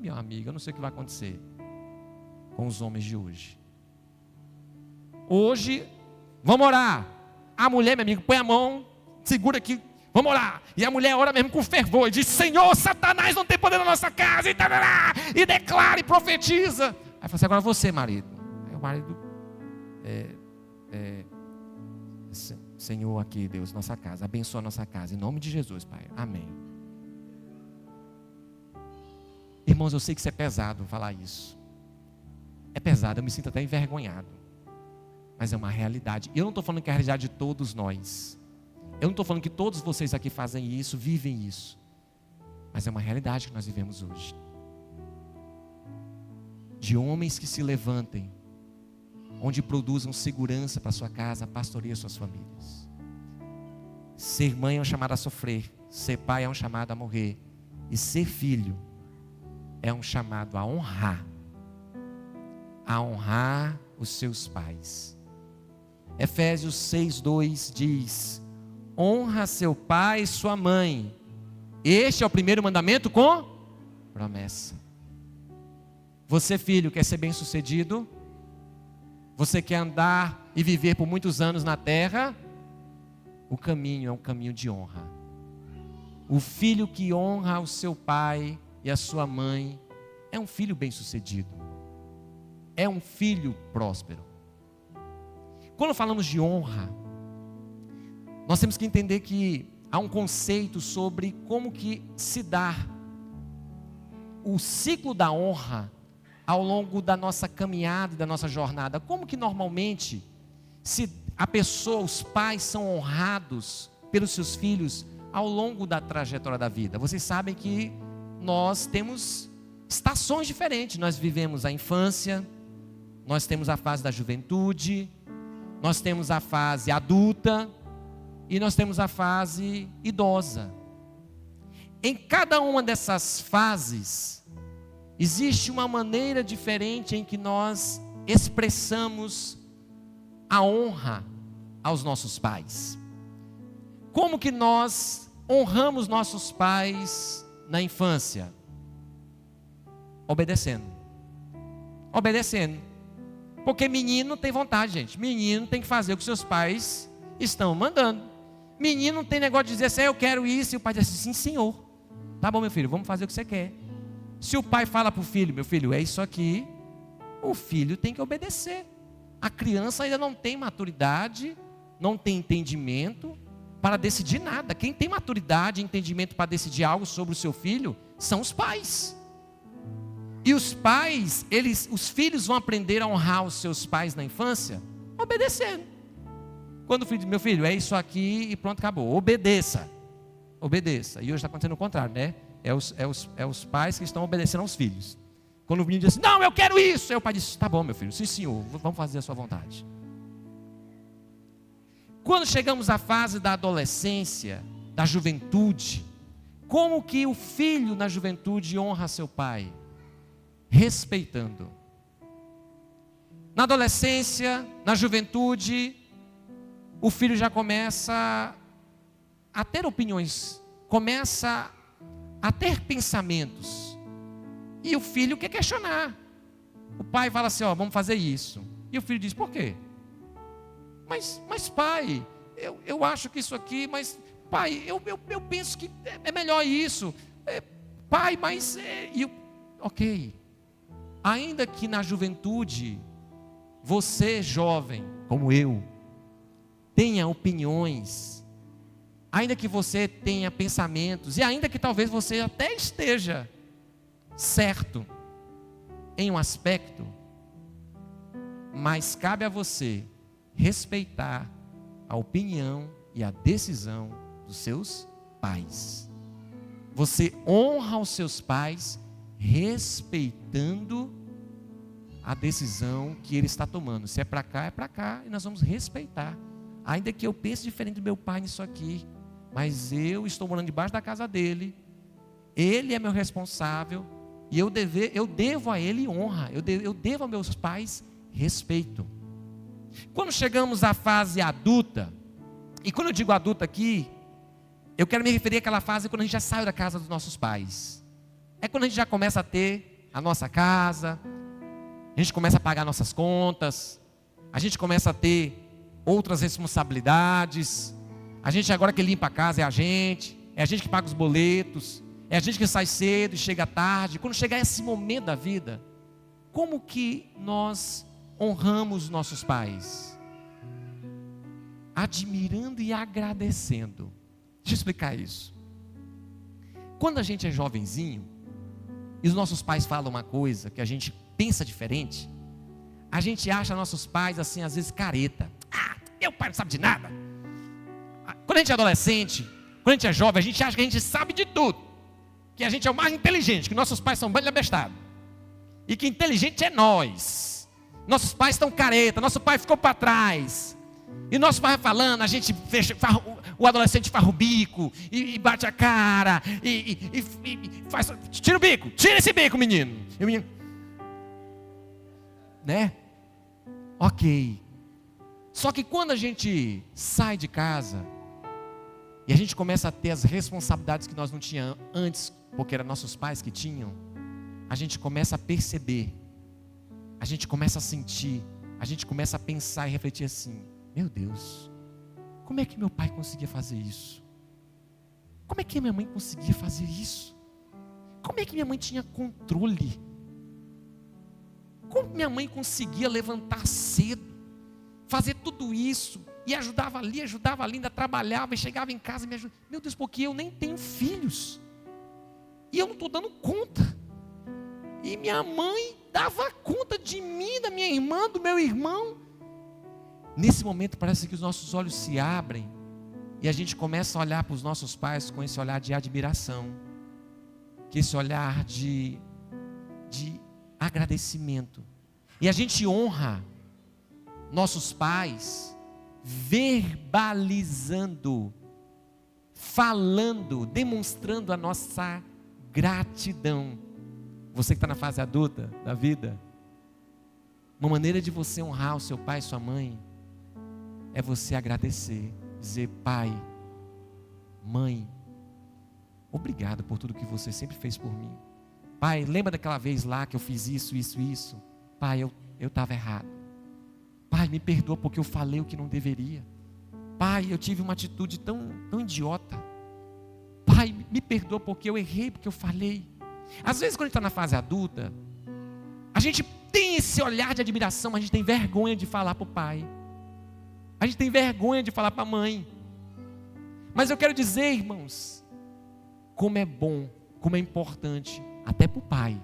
meu amigo, eu não sei o que vai acontecer com os homens de hoje. Hoje, vamos orar. A mulher, meu amigo, põe a mão, segura aqui, vamos orar. E a mulher ora mesmo com fervor e diz: Senhor, Satanás não tem poder na nossa casa, e declara e profetiza. Aí fala assim: agora você, marido. Aí o marido, Senhor, aqui, Deus, nossa casa, abençoa a nossa casa, em nome de Jesus, Pai, amém. Irmãos, eu sei que isso é pesado falar isso. É pesado, eu me sinto até envergonhado. Mas é uma realidade. E eu não estou falando que é a realidade de todos nós. Eu não estou falando que todos vocês aqui fazem isso, vivem isso. Mas é uma realidade que nós vivemos hoje. De homens que se levantem, onde produzam segurança para sua casa, pastoreiem suas famílias. Ser mãe é um chamado a sofrer. Ser pai é um chamado a morrer. E ser filho é um chamado a honrar. A honrar os seus pais. Efésios 6:2 diz: honra seu pai e sua mãe. Este é o primeiro mandamento com promessa. Você, filho, quer ser bem-sucedido? Você quer andar e viver por muitos anos na terra? O caminho é um caminho de honra. O filho que honra o seu pai e a sua mãe é um filho bem-sucedido. É um filho próspero. Quando falamos de honra, nós temos que entender que há um conceito sobre como que se dá o ciclo da honra ao longo da nossa caminhada, da nossa jornada. Como que normalmente a pessoa, os pais são honrados pelos seus filhos ao longo da trajetória da vida? Vocês sabem que nós temos estações diferentes. Nós vivemos a infância, nós temos a fase da juventude, nós temos a fase adulta e nós temos a fase idosa. Em cada uma dessas fases, existe uma maneira diferente em que nós expressamos a honra aos nossos pais. Como que nós honramos nossos pais na infância? Obedecendo. Obedecendo. Porque menino tem vontade, gente. Menino tem que fazer o que seus pais estão mandando. Menino não tem negócio de dizer assim: eu quero isso. E o pai diz assim: sim, senhor. Tá bom, meu filho, vamos fazer o que você quer. Se o pai fala para o filho: meu filho, é isso aqui, o filho tem que obedecer. A criança ainda não tem maturidade, não tem entendimento para decidir nada. Quem tem maturidade e entendimento para decidir algo sobre o seu filho são os pais. E os pais, os filhos vão aprender a honrar os seus pais na infância obedecendo. Quando o filho diz: meu filho, é isso aqui e pronto, acabou. Obedeça. Obedeça. E hoje está acontecendo o contrário, né? É os pais que estão obedecendo aos filhos. Quando o menino diz assim: não, eu quero isso. Aí o pai diz: tá bom, meu filho, sim senhor, vamos fazer a sua vontade. Quando chegamos à fase da adolescência, da juventude, como que o filho na juventude honra seu pai? Respeitando. Na adolescência, na juventude, o filho já começa a ter opiniões começa a ter pensamentos. E o filho quer questionar. O pai fala assim, ó, vamos fazer isso. E o filho diz, por quê? Mas pai, eu acho que isso aqui, mas pai, eu penso que é melhor isso. Pai, mas... ok. Ainda que na juventude, você jovem, como eu, tenha opiniões, ainda que você tenha pensamentos, e ainda que talvez você até esteja certo em um aspecto, mas cabe a você respeitar a opinião e a decisão dos seus pais. Você honra os seus pais respeitando a decisão que ele está tomando. Se é para cá, é para cá, e nós vamos respeitar. Ainda que eu pense diferente do meu pai nisso aqui, mas eu estou morando debaixo da casa dele, ele é meu responsável, e eu devo a ele honra, eu devo aos meus pais respeito. Quando chegamos à fase adulta, e quando eu digo adulta aqui, eu quero me referir àquela fase quando a gente já sai da casa dos nossos pais. É quando a gente já começa a ter a nossa casa, a gente começa a pagar nossas contas, a gente começa a ter outras responsabilidades. A gente agora que limpa a casa é a gente que paga os boletos, é a gente que sai cedo e chega tarde. Quando chegar esse momento da vida, como que nós honramos nossos pais? Admirando e agradecendo. Deixa eu explicar isso. Quando a gente é jovenzinho e os nossos pais falam uma coisa que a gente pensa diferente, a gente acha nossos pais assim, às vezes careta. Meu pai não sabe de nada. Quando a gente é adolescente, quando a gente é jovem, a gente acha que a gente sabe de tudo, que a gente é o mais inteligente, que nossos pais são bando de abestado, e que inteligente é nós. Nossos pais estão careta, nosso pai ficou para trás, e nosso pai falando, a gente fecha, o adolescente farra o bico, e bate a cara, e faz, tira o bico, tira esse bico, menino. E o menino, né? Ok. Só que quando a gente sai de casa, e a gente começa a ter as responsabilidades que nós não tínhamos antes, porque eram nossos pais que tinham, a gente começa a perceber, a gente começa a sentir, a gente começa a pensar e refletir assim, meu Deus, como é que meu pai conseguia fazer isso? Como é que minha mãe conseguia fazer isso? Como é que minha mãe tinha controle? Como minha mãe conseguia levantar cedo, fazer tudo isso, e ajudava ali, ainda trabalhava, e chegava em casa e me ajudava. Meu Deus, porque eu nem tenho filhos, e eu não estou dando conta, e minha mãe dava conta de mim, da minha irmã, do meu irmão. Nesse momento parece que os nossos olhos se abrem, e a gente começa a olhar para os nossos pais com esse olhar de admiração, que esse olhar de agradecimento, e a gente honra nossos pais, verbalizando, falando, demonstrando a nossa gratidão. Você que está na fase adulta da vida, uma maneira de você honrar o seu pai e sua mãe, é você agradecer, dizer, pai, mãe, obrigado por tudo que você sempre fez por mim. Pai, lembra daquela vez lá que eu fiz isso? Pai, eu estava errado. Pai, me perdoa porque eu falei o que não deveria. Pai, eu tive uma atitude tão idiota. Pai, me perdoa porque eu errei, porque eu falei. Às vezes quando a gente está na fase adulta, a gente tem esse olhar de admiração, mas a gente tem vergonha de falar para o pai. A gente tem vergonha de falar para a mãe. Mas eu quero dizer, irmãos, como é bom, como é importante, até para o pai,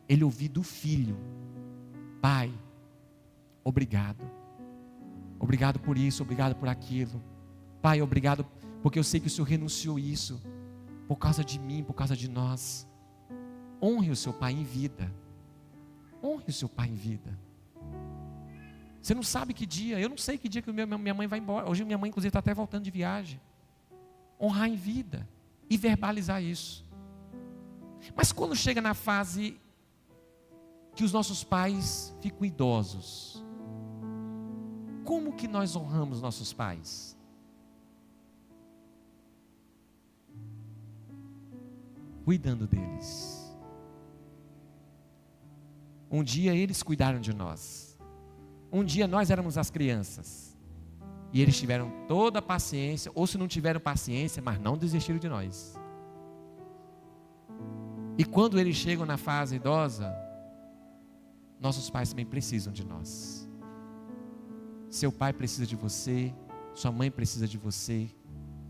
ele ouvir do filho, pai, obrigado. Obrigado por isso, obrigado por aquilo. Pai, obrigado porque eu sei que o Senhor renunciou isso por causa de mim, por causa de nós. Honre o seu pai em vida. Honre o seu pai em vida. Você não sabe que dia, eu não sei que dia que minha mãe vai embora. Hoje minha mãe inclusive está até voltando de viagem. Honrar em vida e verbalizar isso. Mas quando chega na fase que os nossos pais ficam idosos, como que nós honramos nossos pais? cuidando deles. Um dia eles cuidaram de nós. Um dia nós éramos as crianças. E eles tiveram toda a paciência, ou se não tiveram paciência, mas não desistiram de nós. E quando eles chegam na fase idosa, nossos pais também precisam de nós. Seu pai precisa de você, sua mãe precisa de você.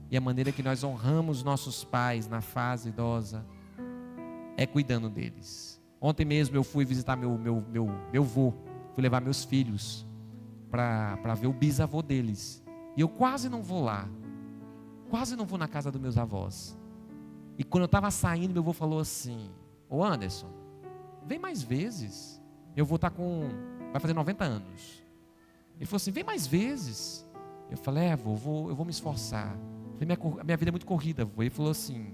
E a maneira que nós honramos nossos pais na fase idosa é cuidando deles. Ontem mesmo eu fui visitar meu avô, fui levar meus filhos para ver o bisavô deles. E eu quase não vou lá, quase não vou na casa dos meus avós. E quando eu estava saindo, meu avô falou assim: ô Anderson, vem mais vezes. Meu avô vai fazer 90 anos. Ele falou assim: vem mais vezes. Eu falei: vô, eu vou me esforçar. Eu falei: minha vida é muito corrida, vô. Ele falou assim: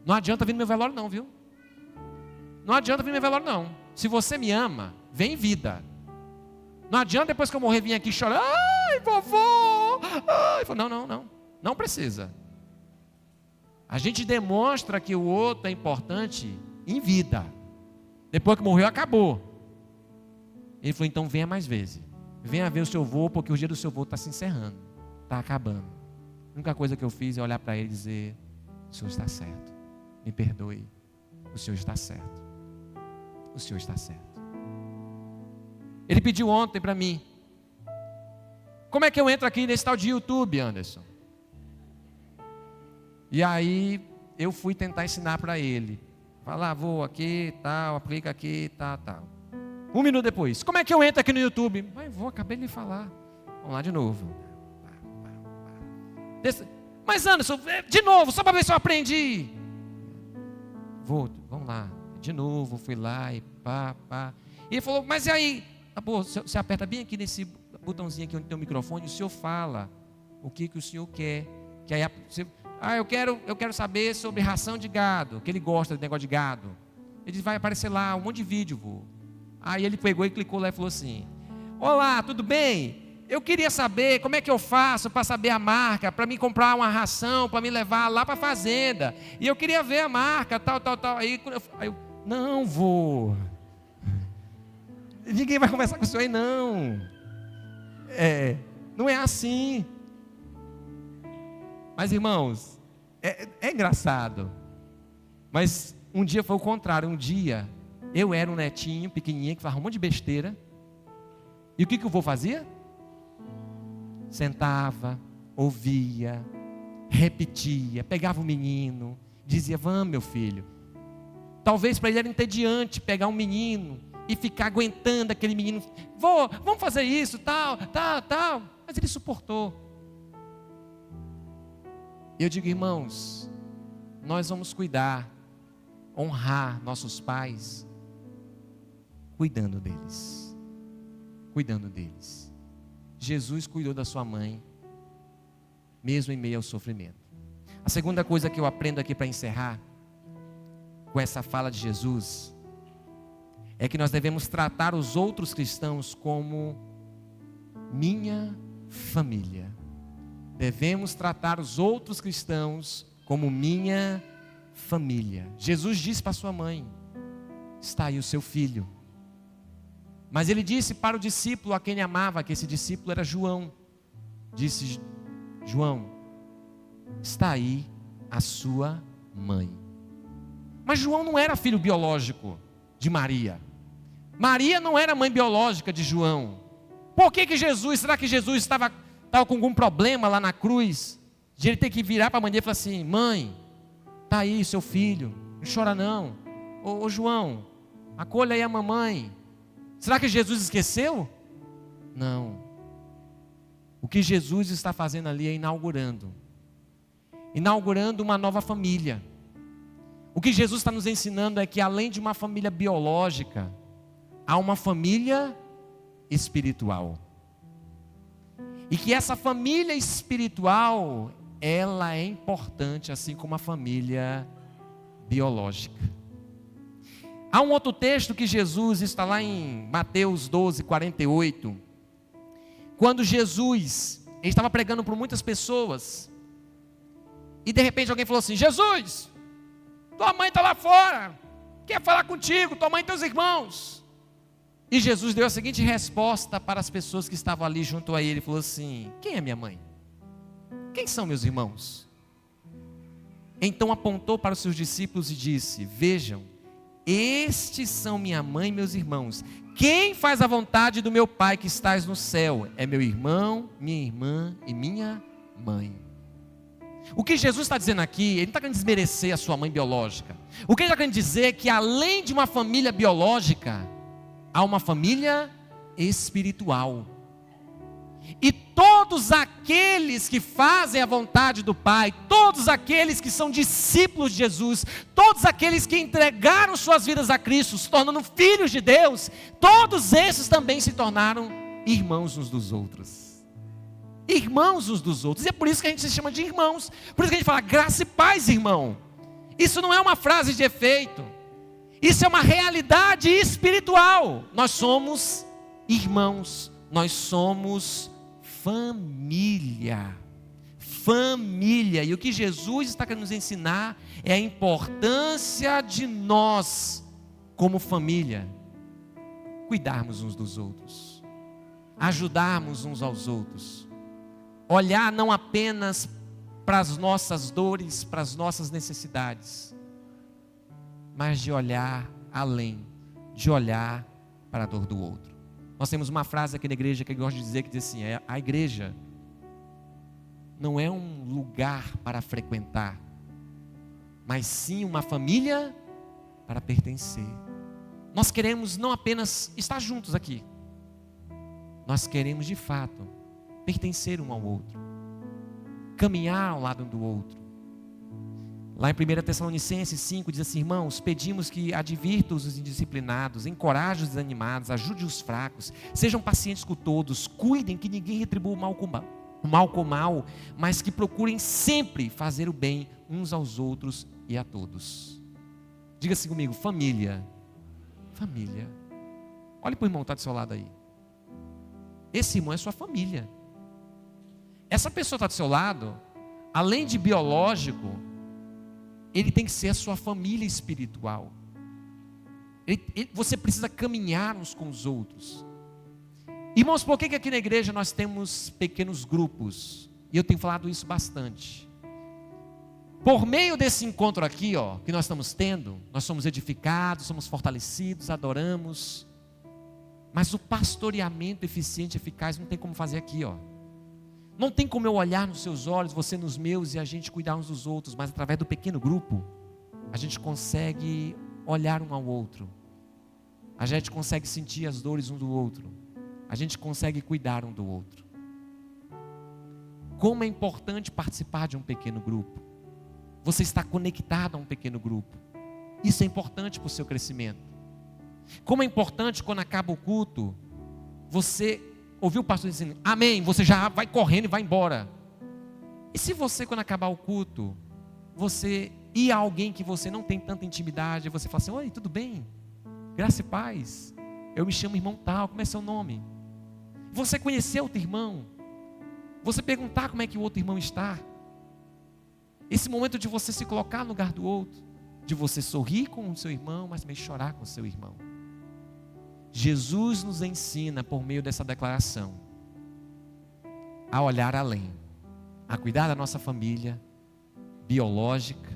não adianta vir no meu velório não, viu? Não adianta vir no meu velório não. Se você me ama, vem em vida. Não adianta depois que eu morrer vir aqui chorar: ai, vovô. Ai. Falei: não precisa. A gente demonstra que o outro é importante em vida. Depois que morreu, acabou. Ele falou: então venha mais vezes. Venha ver o seu avô, porque o dia do seu avô está se encerrando, está acabando. A única coisa que eu fiz é olhar para ele e dizer: o Senhor está certo, me perdoe, o Senhor está certo, o Senhor está certo. Ele pediu ontem para mim: como é que eu entro aqui nesse tal de YouTube, Anderson? E aí eu fui tentar ensinar para ele. Falar: vou aqui, tal, aplica aqui, tal. 1 minuto depois: como é que eu entro aqui no YouTube? Acabei de lhe falar. Vamos lá de novo. Mas Anderson, de novo, só para ver se eu aprendi. Vamos lá. De novo, fui lá e pá. E ele falou: mas e aí? Você aperta bem aqui nesse botãozinho aqui onde tem o microfone, o senhor fala o que o senhor quer. Que aí você... eu quero saber sobre ração de gado, que ele gosta de negócio de gado. Ele vai aparecer lá um monte de vídeo, vô. Aí ele pegou e clicou lá e falou assim: olá, tudo bem? Eu queria saber como é que eu faço para saber a marca, para me comprar uma ração, para me levar lá para a fazenda. E eu queria ver a marca, tal. Aí eu: não, vô. Ninguém vai conversar com o senhor aí, não. Não é assim. Mas, irmãos, é engraçado. Mas um dia foi o contrário. Um dia eu era um netinho pequenininho que falava um monte de besteira. E o que o vô fazia? Sentava, ouvia, repetia, pegava o menino, dizia: vamos, meu filho. Talvez para ele era entediante pegar um menino e ficar aguentando aquele menino: vô, vamos fazer isso, tal. Mas ele suportou. E eu digo: irmãos, nós vamos cuidar, honrar nossos pais, cuidando deles. Jesus cuidou da sua mãe, mesmo em meio ao sofrimento. A segunda coisa que eu aprendo aqui para encerrar, com essa fala de Jesus, é que nós devemos tratar os outros cristãos como minha família. Devemos tratar os outros cristãos como minha família. Jesus disse para sua mãe: está aí o seu filho. Mas ele disse para o discípulo a quem ele amava, que esse discípulo era João. Disse: João, está aí a sua mãe. Mas João não era filho biológico de Maria. Maria não era mãe biológica de João. Por que Jesus, será que Jesus estava com algum problema lá na cruz, de ele ter que virar para a mãe dele e falar assim: mãe, está aí seu filho, não chora não. Ô João, acolha aí a mamãe. Será que Jesus esqueceu? Não. O que Jesus está fazendo ali é inaugurando uma nova família. O que Jesus está nos ensinando é que além de uma família biológica, há uma família espiritual. E que essa família espiritual, ela é importante, assim como a família biológica. Há um outro texto que Jesus, está lá em Mateus 12, 48. Quando Jesus estava pregando para muitas pessoas, e de repente alguém falou assim: Jesus, tua mãe está lá fora, quer falar contigo, tua mãe e teus irmãos. E Jesus deu a seguinte resposta para as pessoas que estavam ali junto a ele, ele falou assim: quem é minha mãe? Quem são meus irmãos? Então apontou para os seus discípulos e disse: vejam, estes são minha mãe e meus irmãos. Quem faz a vontade do meu Pai que estás no céu é meu irmão, minha irmã e minha mãe. O que Jesus está dizendo aqui, ele não está querendo desmerecer a sua mãe biológica. O que ele está querendo dizer é que além de uma família biológica, há uma família espiritual. E todos aqueles que fazem a vontade do Pai, todos aqueles que são discípulos de Jesus, todos aqueles que entregaram suas vidas a Cristo, se tornando filhos de Deus, todos esses também se tornaram irmãos uns dos outros. Irmãos uns dos outros. E é por isso que a gente se chama de irmãos. Por isso que a gente fala graça e paz, irmão. Isso não é uma frase de efeito. Isso é uma realidade espiritual. Nós somos irmãos. Nós somos família. Família. E o que Jesus está querendo nos ensinar é a importância de nós, como família, cuidarmos uns dos outros, ajudarmos uns aos outros, olhar não apenas para as nossas dores, para as nossas necessidades, mas de olhar além, de olhar para a dor do outro. Nós temos uma frase aqui na igreja que eu gosto de dizer, que diz assim: a igreja não é um lugar para frequentar, mas sim uma família para pertencer. Nós queremos não apenas estar juntos aqui, nós queremos de fato pertencer um ao outro, caminhar ao lado um do outro. Lá em 1 Tessalonicenses 5 diz assim: irmãos, pedimos que advirta os indisciplinados, encoraje os desanimados, ajude os fracos, sejam pacientes com todos, cuidem que ninguém retribua o mal com mal, mas que procurem sempre fazer o bem uns aos outros e a todos. Diga assim comigo: família. Família. Olhe para o irmão que está do seu lado aí. Esse irmão é sua família. Essa pessoa que está do seu lado, além de biológico, ele tem que ser a sua família espiritual. Você precisa caminhar uns com os outros. Irmãos, por que aqui na igreja nós temos pequenos grupos? E eu tenho falado isso bastante. Por meio desse encontro aqui, que nós estamos tendo, nós somos edificados, somos fortalecidos, adoramos. Mas o pastoreamento eficiente e eficaz não tem como fazer aqui, Não tem como eu olhar nos seus olhos, você nos meus, e a gente cuidar uns dos outros, mas através do pequeno grupo, a gente consegue olhar um ao outro, a gente consegue sentir as dores um do outro, a gente consegue cuidar um do outro. Como é importante participar de um pequeno grupo. Você está conectado a um pequeno grupo. Isso é importante para o seu crescimento. Como é importante quando acaba o culto, você ouviu o pastor dizendo amém, você já vai correndo e vai embora. E se você, quando acabar o culto, você ir a alguém que você não tem tanta intimidade, você fala assim: oi, tudo bem? Graça e paz, eu me chamo irmão tal, como é seu nome? Você conhecer outro irmão, você perguntar como é que o outro irmão está. Esse momento de você se colocar no lugar do outro, de você sorrir com o seu irmão, mas também chorar com o seu irmão. Jesus nos ensina, por meio dessa declaração, a olhar além, a cuidar da nossa família biológica,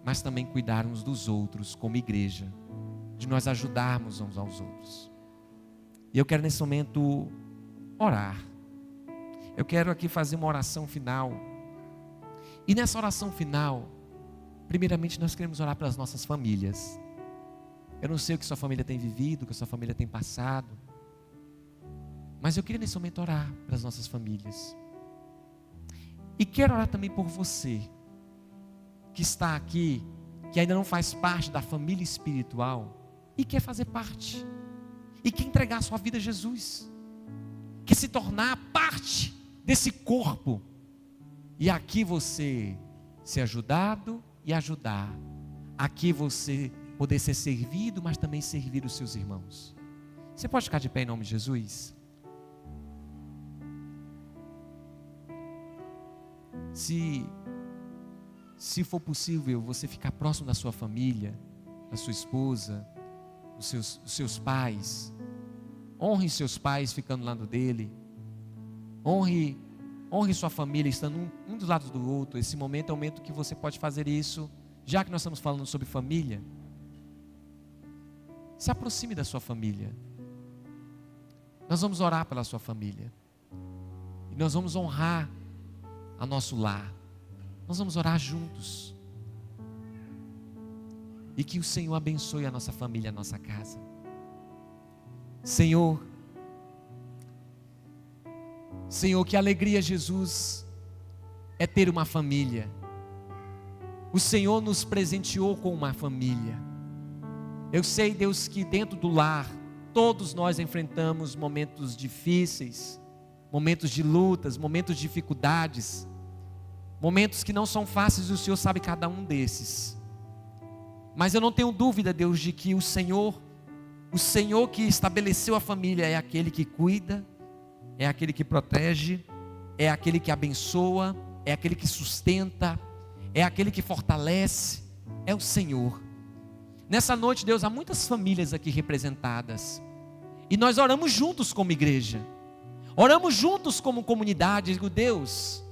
mas também cuidar uns dos outros como igreja, de nós ajudarmos uns aos outros. E eu quero nesse momento orar. Eu quero aqui fazer uma oração final. E nessa oração final, primeiramente nós queremos orar pelas nossas famílias. Eu não sei o que sua família tem vivido, o que sua família tem passado, mas eu queria nesse momento orar pelas nossas famílias. E quero orar também por você, que está aqui, que ainda não faz parte da família espiritual, e quer fazer parte, e quer entregar a sua vida a Jesus, quer se tornar parte desse corpo, e aqui você ser ajudado e ajudar, aqui você poder ser servido, mas também servir os seus irmãos. Você pode ficar de pé em nome de Jesus? Se se for possível, você ficar próximo da sua família, da sua esposa, dos seus pais. Honre seus pais ficando do lado dele. Honre sua família estando um dos lados do outro. Esse momento é o momento que você pode fazer isso. Já que nós estamos falando sobre família, se aproxime da sua família. Nós vamos orar pela sua família. E nós vamos honrar a nosso lar. Nós vamos orar juntos. E que o Senhor abençoe a nossa família, a nossa casa. Senhor, que alegria, Jesus, é ter uma família. O Senhor nos presenteou com uma família. Eu sei, Deus, que dentro do lar, todos nós enfrentamos momentos difíceis, momentos de lutas, momentos de dificuldades, momentos que não são fáceis e o Senhor sabe cada um desses. Mas eu não tenho dúvida, Deus, de que o Senhor que estabeleceu a família é aquele que cuida, é aquele que protege, é aquele que abençoa, é aquele que sustenta, é aquele que fortalece, é o Senhor. Nessa noite, Deus, há muitas famílias aqui representadas, e nós oramos juntos como igreja, oramos juntos como comunidade. Digo, Deus,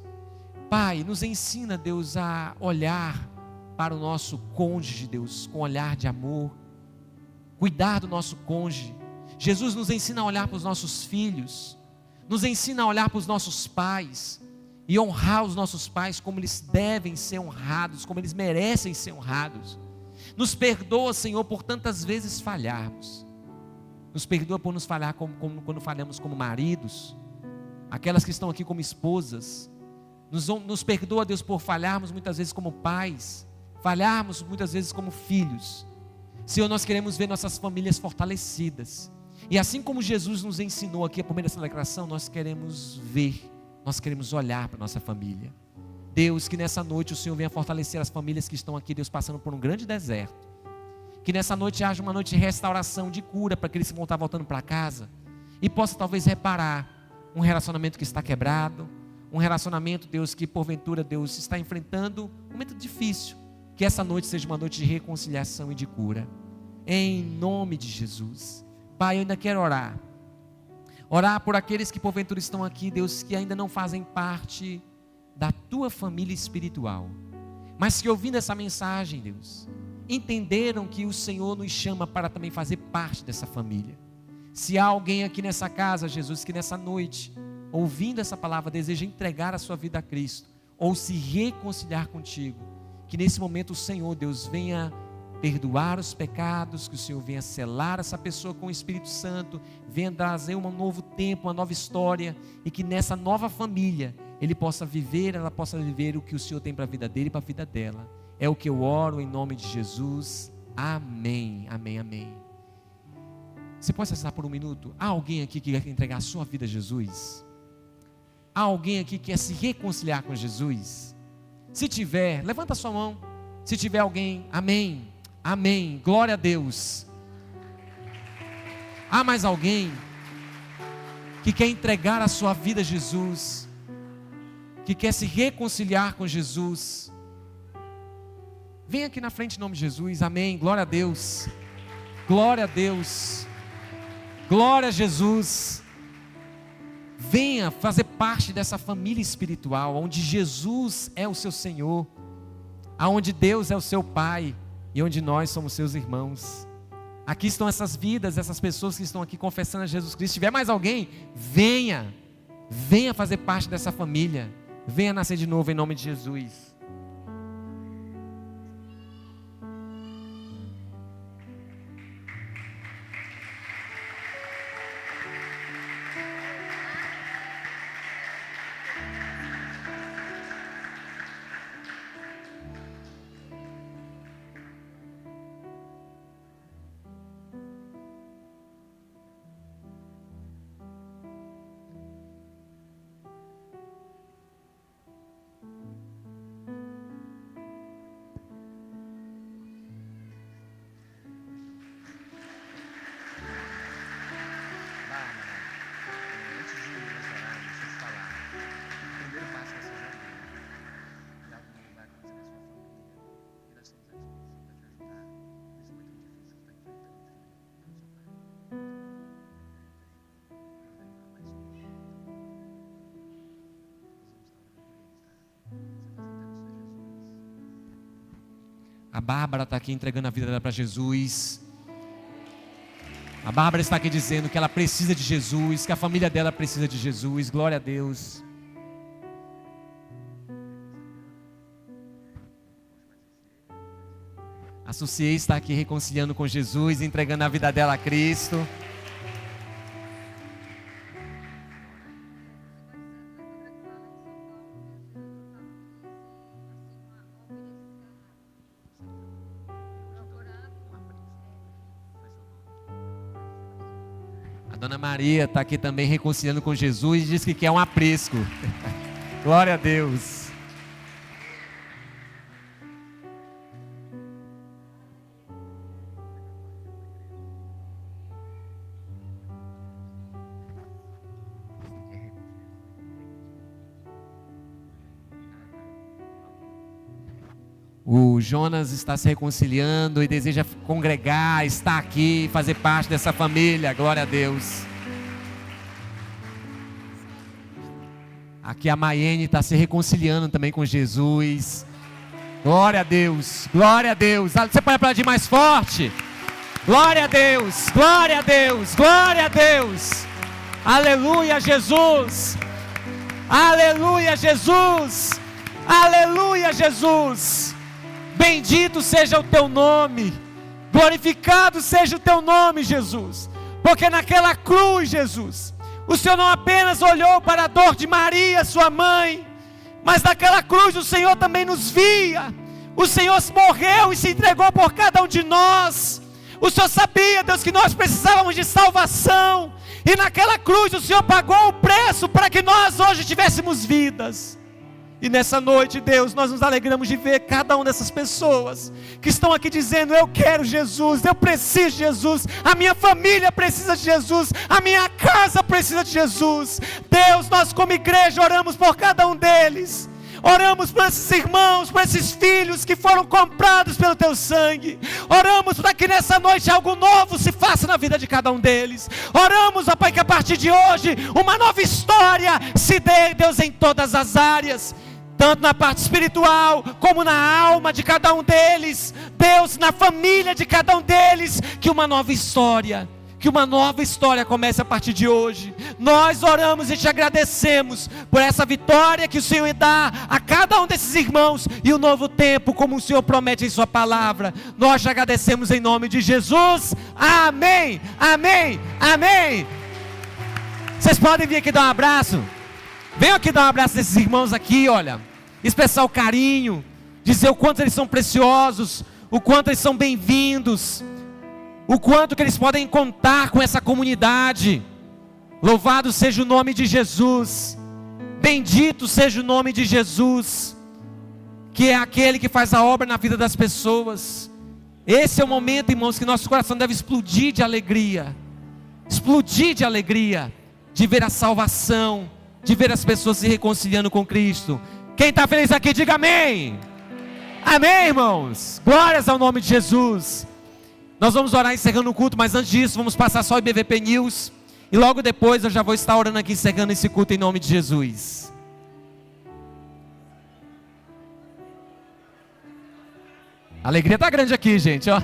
Pai, nos ensina, Deus, a olhar para o nosso cônjuge, Deus, com olhar de amor, cuidar do nosso cônjuge. Jesus nos ensina a olhar para os nossos filhos, nos ensina a olhar para os nossos pais e honrar os nossos pais como eles devem ser honrados, como eles merecem ser honrados. Nos perdoa, Senhor, por tantas vezes falharmos. Nos perdoa por nos falhar quando falhamos como maridos, aquelas que estão aqui como esposas. Nos perdoa, Deus, por falharmos muitas vezes como pais, falharmos muitas vezes como filhos. Senhor, nós queremos ver nossas famílias fortalecidas. E assim como Jesus nos ensinou aqui a primeira declaração, nós queremos ver, nós queremos olhar para a nossa família. Deus, que nessa noite o Senhor venha fortalecer as famílias que estão aqui, Deus, passando por um grande deserto. Que nessa noite haja uma noite de restauração, de cura, para que eles vão estar voltando para casa. E possa talvez reparar um relacionamento que está quebrado, um relacionamento, Deus, que porventura, Deus, está enfrentando um momento difícil. Que essa noite seja uma noite de reconciliação e de cura. Em nome de Jesus. Pai, eu ainda quero orar. Orar por aqueles que porventura estão aqui, Deus, que ainda não fazem parte da tua família espiritual, mas que ouvindo essa mensagem, Deus, entenderam que o Senhor nos chama para também fazer parte dessa família. Se há alguém aqui nessa casa, Jesus, que nessa noite, ouvindo essa palavra, deseja entregar a sua vida a Cristo, ou se reconciliar contigo, que nesse momento o Senhor, Deus, venha perdoar os pecados, que o Senhor venha selar essa pessoa com o Espírito Santo, venha trazer um novo tempo, uma nova história, e que nessa nova família, ela possa viver o que o Senhor tem para a vida dele e para a vida dela. É o que eu oro em nome de Jesus. Amém, amém, amém. Você pode acessar por um minuto? Há alguém aqui que quer entregar a sua vida a Jesus? Há alguém aqui que quer se reconciliar com Jesus? Se tiver, levanta a sua mão. Se tiver alguém, amém, amém, glória a Deus. Há mais alguém que quer entregar a sua vida a Jesus, que quer se reconciliar com Jesus? Vem aqui na frente em nome de Jesus. Amém, glória a Deus, glória a Deus, glória a Jesus. Venha fazer parte dessa família espiritual, onde Jesus é o seu Senhor, aonde Deus é o seu Pai e onde nós somos seus irmãos. Aqui estão essas vidas, essas pessoas que estão aqui confessando a Jesus Cristo. Se tiver mais alguém, venha fazer parte dessa família, venha nascer de novo em nome de Jesus. A Bárbara está aqui entregando a vida dela para Jesus. A Bárbara está aqui dizendo que ela precisa de Jesus, que a família dela precisa de Jesus. Glória a Deus. A Suciei está aqui reconciliando com Jesus, entregando a vida dela a Cristo. A Dona Maria está aqui também reconciliando com Jesus e diz que quer um aprisco. Glória a Deus. O Jonas está se reconciliando e deseja congregar, estar aqui, fazer parte dessa família. Glória a Deus. Aqui a Maiene está se reconciliando também com Jesus. Glória a Deus, glória a Deus. Você pode aplaudir mais forte? Glória a Deus, glória a Deus, glória a Deus. Aleluia, Jesus. Aleluia, Jesus. Aleluia, Jesus. Bendito seja o teu nome, glorificado seja o teu nome, Jesus, porque naquela cruz, Jesus, o Senhor não apenas olhou para a dor de Maria, sua mãe, mas naquela cruz o Senhor também nos via. O Senhor morreu e se entregou por cada um de nós. O Senhor sabia, Deus, que nós precisávamos de salvação, e naquela cruz o Senhor pagou o preço para que nós hoje tivéssemos vidas. E nessa noite, Deus, nós nos alegramos de ver cada uma dessas pessoas que estão aqui dizendo: eu quero Jesus, eu preciso de Jesus, a minha família precisa de Jesus, a minha casa precisa de Jesus. Deus, nós como igreja oramos por cada um deles. Oramos por esses irmãos, por esses filhos que foram comprados pelo teu sangue. Oramos para que nessa noite algo novo se faça na vida de cada um deles. Oramos, ó Pai, que a partir de hoje uma nova história se dê, Deus, em todas as áreas, tanto na parte espiritual, como na alma de cada um deles. Deus, na família de cada um deles, que uma nova história comece a partir de hoje. Nós oramos e te agradecemos por essa vitória que o Senhor dá a cada um desses irmãos, e o novo tempo, como o Senhor promete em sua palavra. Nós te agradecemos em nome de Jesus. Amém, amém, amém. Vocês podem vir aqui dar um abraço. Venham aqui dar um abraço desses irmãos aqui, olha, expressar o carinho, dizer o quanto eles são preciosos, o quanto eles são bem-vindos, o quanto que eles podem contar com essa comunidade. Louvado seja o nome de Jesus, bendito seja o nome de Jesus, que é aquele que faz a obra na vida das pessoas. Esse é o momento, irmãos, que nosso coração deve explodir de alegria, de ver a salvação, de ver as pessoas se reconciliando com Cristo. Quem está feliz aqui, diga amém. Amém, irmãos. Glórias ao nome de Jesus. Nós vamos orar encerrando o culto, mas antes disso vamos passar só o IBVP News, e logo depois eu já vou estar orando aqui, encerrando esse culto em nome de Jesus. A alegria está grande aqui, gente, ó.